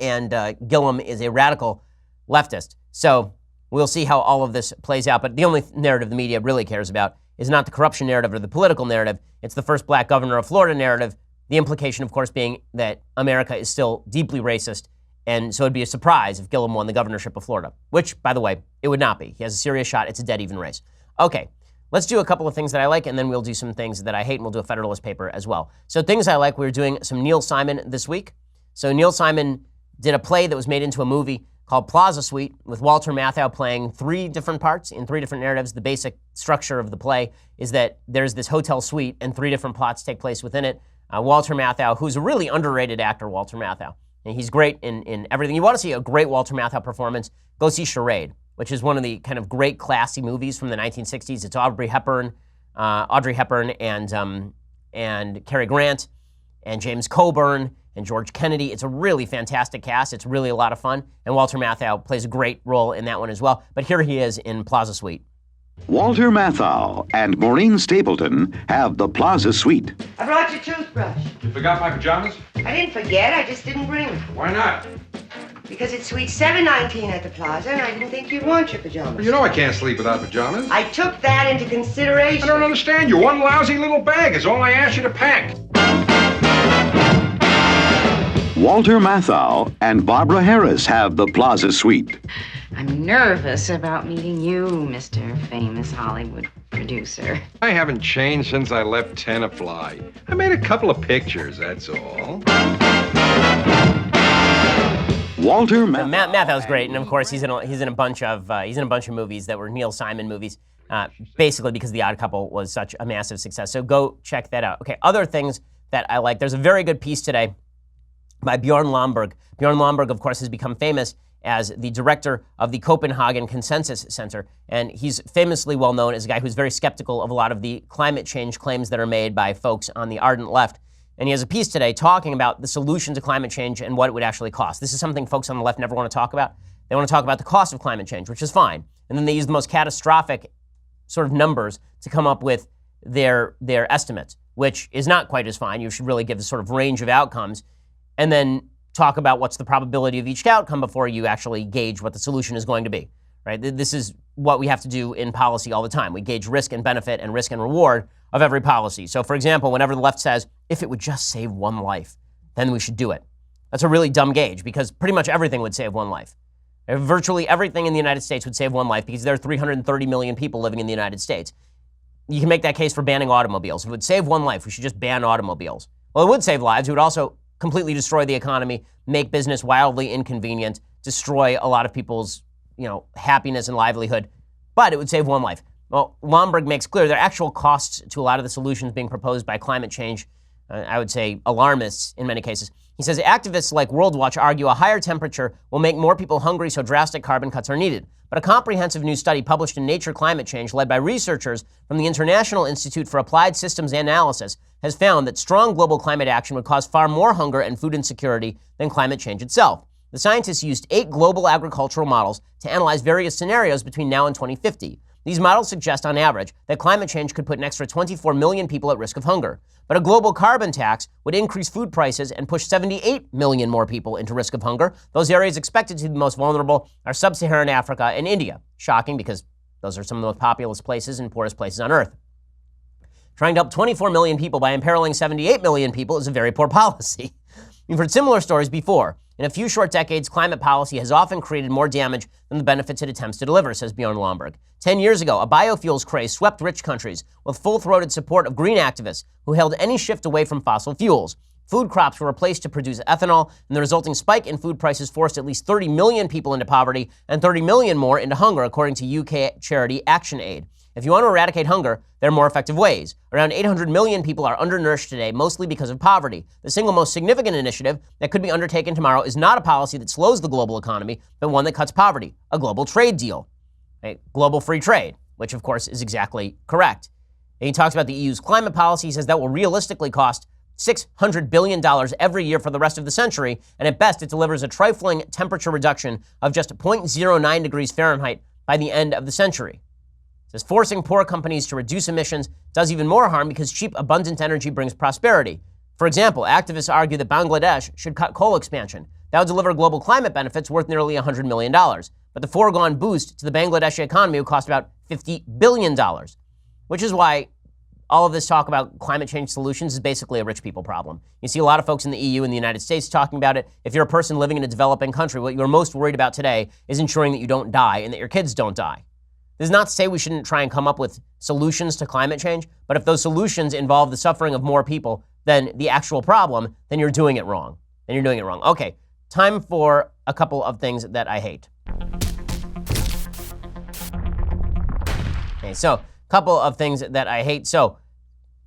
And Gillum is a radical leftist. So we'll see how all of this plays out. But the only narrative the media really cares about is not the corruption narrative or the political narrative. It's the first black governor of Florida narrative. The implication, of course, being that America is still deeply racist. And so it'd be a surprise if Gillum won the governorship of Florida, which, by the way, it would not be. He has a serious shot. It's a dead even race. Okay, let's do a couple of things that I like, and then we'll do some things that I hate, and we'll do a Federalist paper as well. So things I like, we're doing some Neil Simon this week. So Neil Simon did a play that was made into a movie called Plaza Suite, with Walter Matthau playing three different parts in three different narratives. The basic structure of the play is that there's this hotel suite and three different plots take place within it. Walter Matthau, who's a really underrated actor, Walter Matthau. And he's great in everything. You want to see a great Walter Matthau performance, go see Charade, which is one of the kind of great classy movies from the 1960s. It's Audrey Hepburn and Cary Grant and James Coburn. and George Kennedy. It's a really fantastic cast. It's really a lot of fun. And Walter Matthau plays a great role in that one as well. But here he is in Plaza Suite. Walter Matthau and Maureen Stapleton have the Plaza Suite. I brought your toothbrush. You forgot my pajamas? I didn't forget, I just didn't bring them. Why not? Because it's Suite 719 at the Plaza, and I didn't think you'd want your pajamas. You know I can't sleep without pajamas. I took that into consideration. I don't understand you. One lousy little bag is all I asked you to pack. Walter Matthau and Barbara Harris have the Plaza Suite. I'm nervous about meeting you, Mr. Famous Hollywood producer. I haven't changed since I left Tenafly. I made a couple of pictures, that's all. Walter Matthau's great, and of course he's in a bunch of movies that were Neil Simon movies, basically because The Odd Couple was such a massive success. So go check that out. Okay, other things that I like. There's a very good piece today by Bjorn Lomborg. Bjorn Lomborg, of course, has become famous as the director of the Copenhagen Consensus Center, and he's famously well known as a guy who's very skeptical of a lot of the climate change claims that are made by folks on the ardent left. And he has a piece today talking about the solution to climate change and what it would actually cost. This is something folks on the left never want to talk about. They want to talk about the cost of climate change, which is fine. And then they use the most catastrophic sort of numbers to come up with their estimates, which is not quite as fine. You should really give a sort of range of outcomes and then talk about what's the probability of each outcome before you actually gauge what the solution is going to be, right? This is what we have to do in policy all the time. We gauge risk and benefit and risk and reward of every policy. So, for example, whenever the left says, if it would just save one life, then we should do it. That's a really dumb gauge because pretty much everything would save one life. Virtually everything in the United States would save one life because there are 330 million people living in the United States. You can make that case for banning automobiles. If it would save one life, we should just ban automobiles. Well, it would save lives. It would also completely destroy the economy, make business wildly inconvenient, destroy a lot of people's, happiness and livelihood, but it would save one life. Well, Lomborg makes clear there are actual costs to a lot of the solutions being proposed by climate change, I would say alarmists in many cases. He says activists like World Watch argue a higher temperature will make more people hungry, so drastic carbon cuts are needed. But a comprehensive new study published in Nature Climate Change, led by researchers from the International Institute for Applied Systems Analysis, has found that strong global climate action would cause far more hunger and food insecurity than climate change itself. The scientists used 8 global agricultural models to analyze various scenarios between now and 2050. These models suggest, on average, that climate change could put an extra 24 million people at risk of hunger. But a global carbon tax would increase food prices and push 78 million more people into risk of hunger. Those areas expected to be the most vulnerable are sub-Saharan Africa and India. Shocking, because those are some of the most populous places and poorest places on Earth. Trying to help 24 million people by imperiling 78 million people is a very poor policy. We've heard similar stories before. In a few short decades, climate policy has often created more damage than the benefits it attempts to deliver, says Bjorn Lomborg. 10 years ago, a biofuels craze swept rich countries with full-throated support of green activists who held any shift away from fossil fuels. Food crops were replaced to produce ethanol, and the resulting spike in food prices forced at least 30 million people into poverty and 30 million more into hunger, according to UK charity ActionAid. If you want to eradicate hunger, there are more effective ways. Around 800 million people are undernourished today, mostly because of poverty. The single most significant initiative that could be undertaken tomorrow is not a policy that slows the global economy, but one that cuts poverty, a global trade deal, right? Global free trade, which of course is exactly correct. And he talks about the EU's climate policy. He says that will realistically cost $600 billion every year for the rest of the century, and at best it delivers a trifling temperature reduction of just 0.09 degrees Fahrenheit by the end of the century. It says forcing poor companies to reduce emissions does even more harm because cheap, abundant energy brings prosperity. For example, activists argue that Bangladesh should cut coal expansion. That would deliver global climate benefits worth nearly $100 million. But the foregone boost to the Bangladeshi economy would cost about $50 billion, which is why all of this talk about climate change solutions is basically a rich people problem. You see a lot of folks in the EU and the United States talking about it. If you're a person living in a developing country, what you're most worried about today is ensuring that you don't die and that your kids don't die. This is not to say we shouldn't try and come up with solutions to climate change, but if those solutions involve the suffering of more people than the actual problem, then you're doing it wrong. Okay, time for a couple of things that I hate. Okay, so a couple of things that I hate. So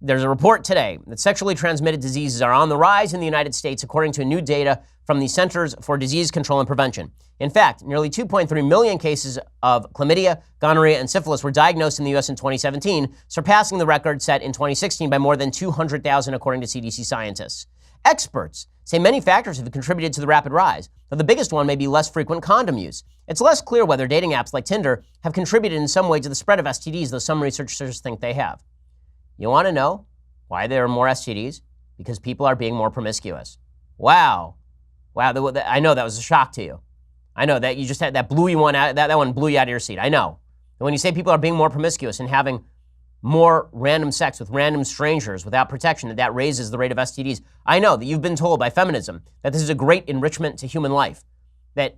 there's a report today that sexually transmitted diseases are on the rise in the United States, according to new data from the Centers for Disease Control and Prevention. In fact, nearly 2.3 million cases of chlamydia, gonorrhea, and syphilis were diagnosed in the U.S. in 2017, surpassing the record set in 2016 by more than 200,000, according to CDC scientists. Experts say many factors have contributed to the rapid rise, though the biggest one may be less frequent condom use. It's less clear whether dating apps like Tinder have contributed in some way to the spread of STDs, though some researchers think they have. You want to know why there are more STDs? Because people are being more promiscuous. Wow. Wow, I know that was a shock to you. I know that you just had that blew you one out, that one blew you out of your seat. I know. And when you say people are being more promiscuous and having more random sex with random strangers without protection, that raises the rate of STDs. I know that you've been told by feminism that this is a great enrichment to human life, that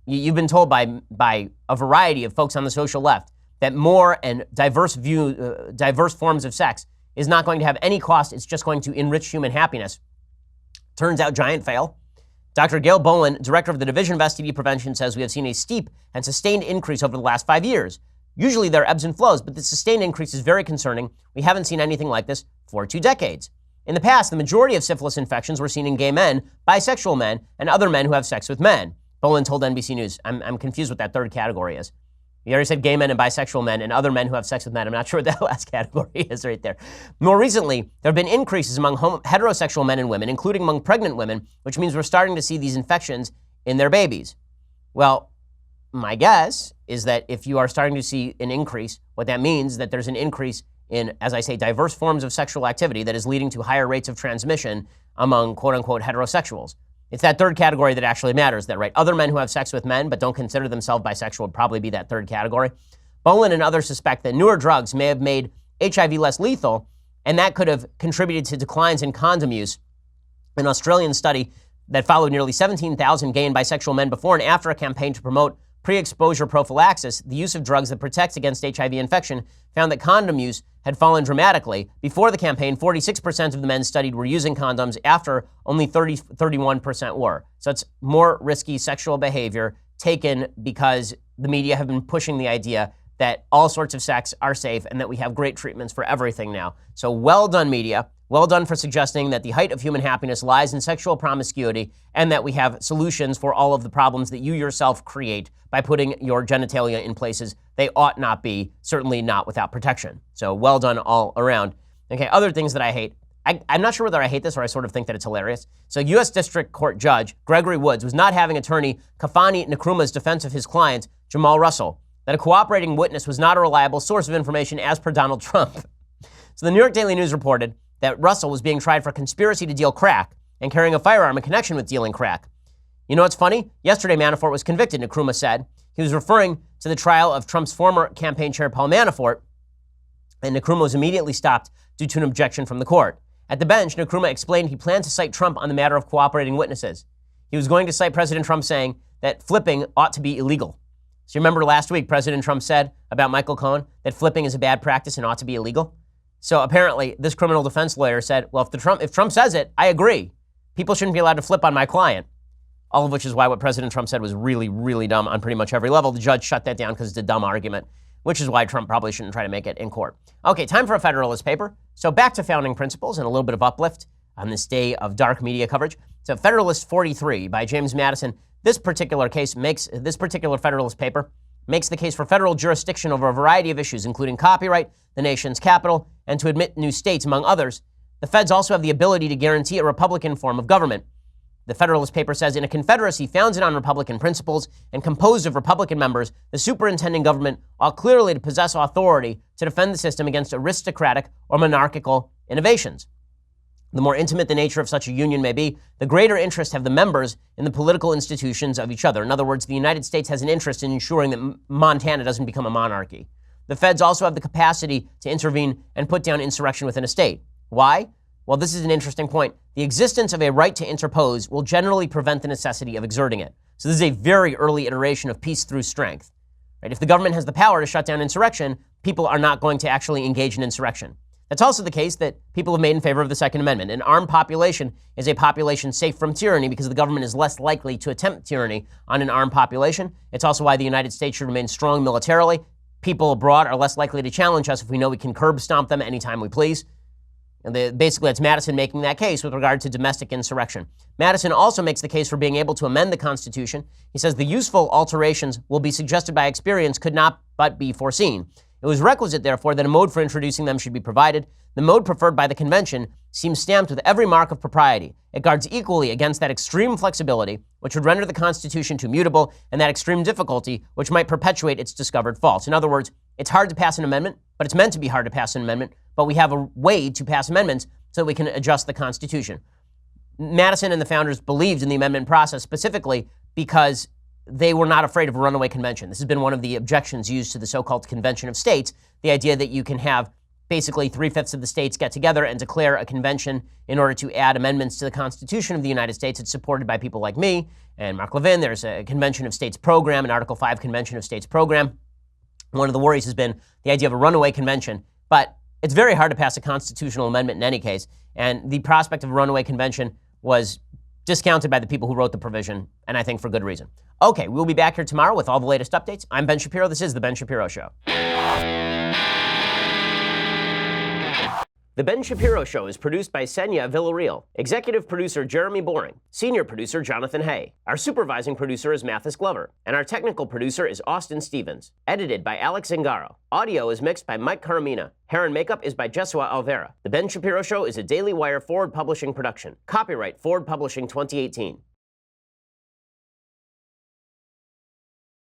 you've been told by a variety of folks on the social left that more and diverse forms of sex is not going to have any cost. It's just going to enrich human happiness. Turns out, giant fail. Dr. Gail Boland, director of the Division of STD Prevention, says we have seen a steep and sustained increase over the last 5 years. Usually there are ebbs and flows, but the sustained increase is very concerning. We haven't seen anything like this for 2 decades. In the past, the majority of syphilis infections were seen in gay men, bisexual men, and other men who have sex with men. Boland told NBC News. I'm confused what that third category is. You already said gay men and bisexual men and other men who have sex with men. I'm not sure what that last category is right there. More recently, there have been increases among heterosexual men and women, including among pregnant women, which means we're starting to see these infections in their babies. Well, my guess is that if you are starting to see an increase, what that means is that there's an increase in, as I say, diverse forms of sexual activity that is leading to higher rates of transmission among quote-unquote heterosexuals. It's that third category that actually matters, that right? Other men who have sex with men but don't consider themselves bisexual would probably be that third category. Boland and others suspect that newer drugs may have made HIV less lethal, and that could have contributed to declines in condom use. An Australian study that followed nearly 17,000 gay and bisexual men before and after a campaign to promote pre-exposure prophylaxis, the use of drugs that protects against HIV infection, found that condom use had fallen dramatically. Before the campaign, 46% of the men studied were using condoms. After, only 31% were. So it's more risky sexual behavior taken because the media have been pushing the idea that all sorts of sex are safe and that we have great treatments for everything now. So well done, media. Well done for suggesting that the height of human happiness lies in sexual promiscuity and that we have solutions for all of the problems that you yourself create by putting your genitalia in places they ought not be, certainly not without protection. So well done all around. Okay, other things that I hate. I'm not sure whether I hate this or I sort of think that it's hilarious. So U.S. District Court Judge Gregory Woods was not having attorney Kafani Nkrumah's defense of his client, Jamal Russell, that a cooperating witness was not a reliable source of information as per Donald Trump. So the New York Daily News reported that Russell was being tried for conspiracy to deal crack and carrying a firearm in connection with dealing crack. You know what's funny? Yesterday, Manafort was convicted, Nkrumah said. He was referring to the trial of Trump's former campaign chair, Paul Manafort, and Nkrumah was immediately stopped due to an objection from the court. At the bench, Nkrumah explained he planned to cite Trump on the matter of cooperating witnesses. He was going to cite President Trump saying that flipping ought to be illegal. So you remember last week, President Trump said about Michael Cohen that flipping is a bad practice and ought to be illegal? So apparently, this criminal defense lawyer said, well, if Trump says it, I agree. People shouldn't be allowed to flip on my client. All of which is why what President Trump said was really, really dumb on pretty much every level. The judge shut that down because it's a dumb argument, which is why Trump probably shouldn't try to make it in court. Okay, time for a Federalist paper. So back to founding principles and a little bit of uplift on this day of dark media coverage. So Federalist 43 by James Madison. This particular Federalist paper makes the case for federal jurisdiction over a variety of issues, including copyright, the nation's capital, and to admit new states, among others. The feds also have the ability to guarantee a Republican form of government. The Federalist paper says, in a confederacy founded on Republican principles and composed of Republican members, the superintending government ought clearly to possess authority to defend the system against aristocratic or monarchical innovations. The more intimate the nature of such a union may be, the greater interest have the members in the political institutions of each other. In other words, the United States has an interest in ensuring that Montana doesn't become a monarchy. The feds also have the capacity to intervene and put down insurrection within a state. Why? Well, this is an interesting point. The existence of a right to interpose will generally prevent the necessity of exerting it. So this is a very early iteration of peace through strength. Right? If the government has the power to shut down insurrection, people are not going to actually engage in insurrection. That's also the case that people have made in favor of the Second Amendment. An armed population is a population safe from tyranny because the government is less likely to attempt tyranny on an armed population. It's also why the United States should remain strong militarily. People abroad are less likely to challenge us if we know we can curb stomp them anytime we please. And basically, that's Madison making that case with regard to domestic insurrection. Madison also makes the case for being able to amend the Constitution. He says the useful alterations will be suggested by experience could not but be foreseen. It was requisite, therefore, that a mode for introducing them should be provided. The mode preferred by the convention seems stamped with every mark of propriety. It guards equally against that extreme flexibility which would render the Constitution too mutable, and that extreme difficulty which might perpetuate its discovered faults. In other words, it's hard to pass an amendment, but it's meant to be hard to pass an amendment, but we have a way to pass amendments so that we can adjust the Constitution. Madison and the founders believed in the amendment process specifically because they were not afraid of a runaway convention. This has been one of the objections used to the so-called Convention of States, the idea that you can have basically 3/5 of the states get together and declare a convention in order to add amendments to the Constitution of the United States. It's supported by people like me and Mark Levin. There's a Convention of States program, an Article 5 Convention of States program. One of the worries has been the idea of a runaway convention, but it's very hard to pass a constitutional amendment in any case, and the prospect of a runaway convention was discounted by the people who wrote the provision, and I think for good reason. Okay, we'll be back here tomorrow with all the latest updates. I'm Ben Shapiro. This is The Ben Shapiro Show. The Ben Shapiro Show is produced by Senya Villarreal, executive producer Jeremy Boring, senior producer Jonathan Hay. Our supervising producer is Mathis Glover, and our technical producer is Austin Stevens. Edited by Alex Zingaro. Audio is mixed by Mike Caramina. Hair and makeup is by Jesua Alvera. The Ben Shapiro Show is a Daily Wire Forward Publishing production. Copyright Forward Publishing 2018.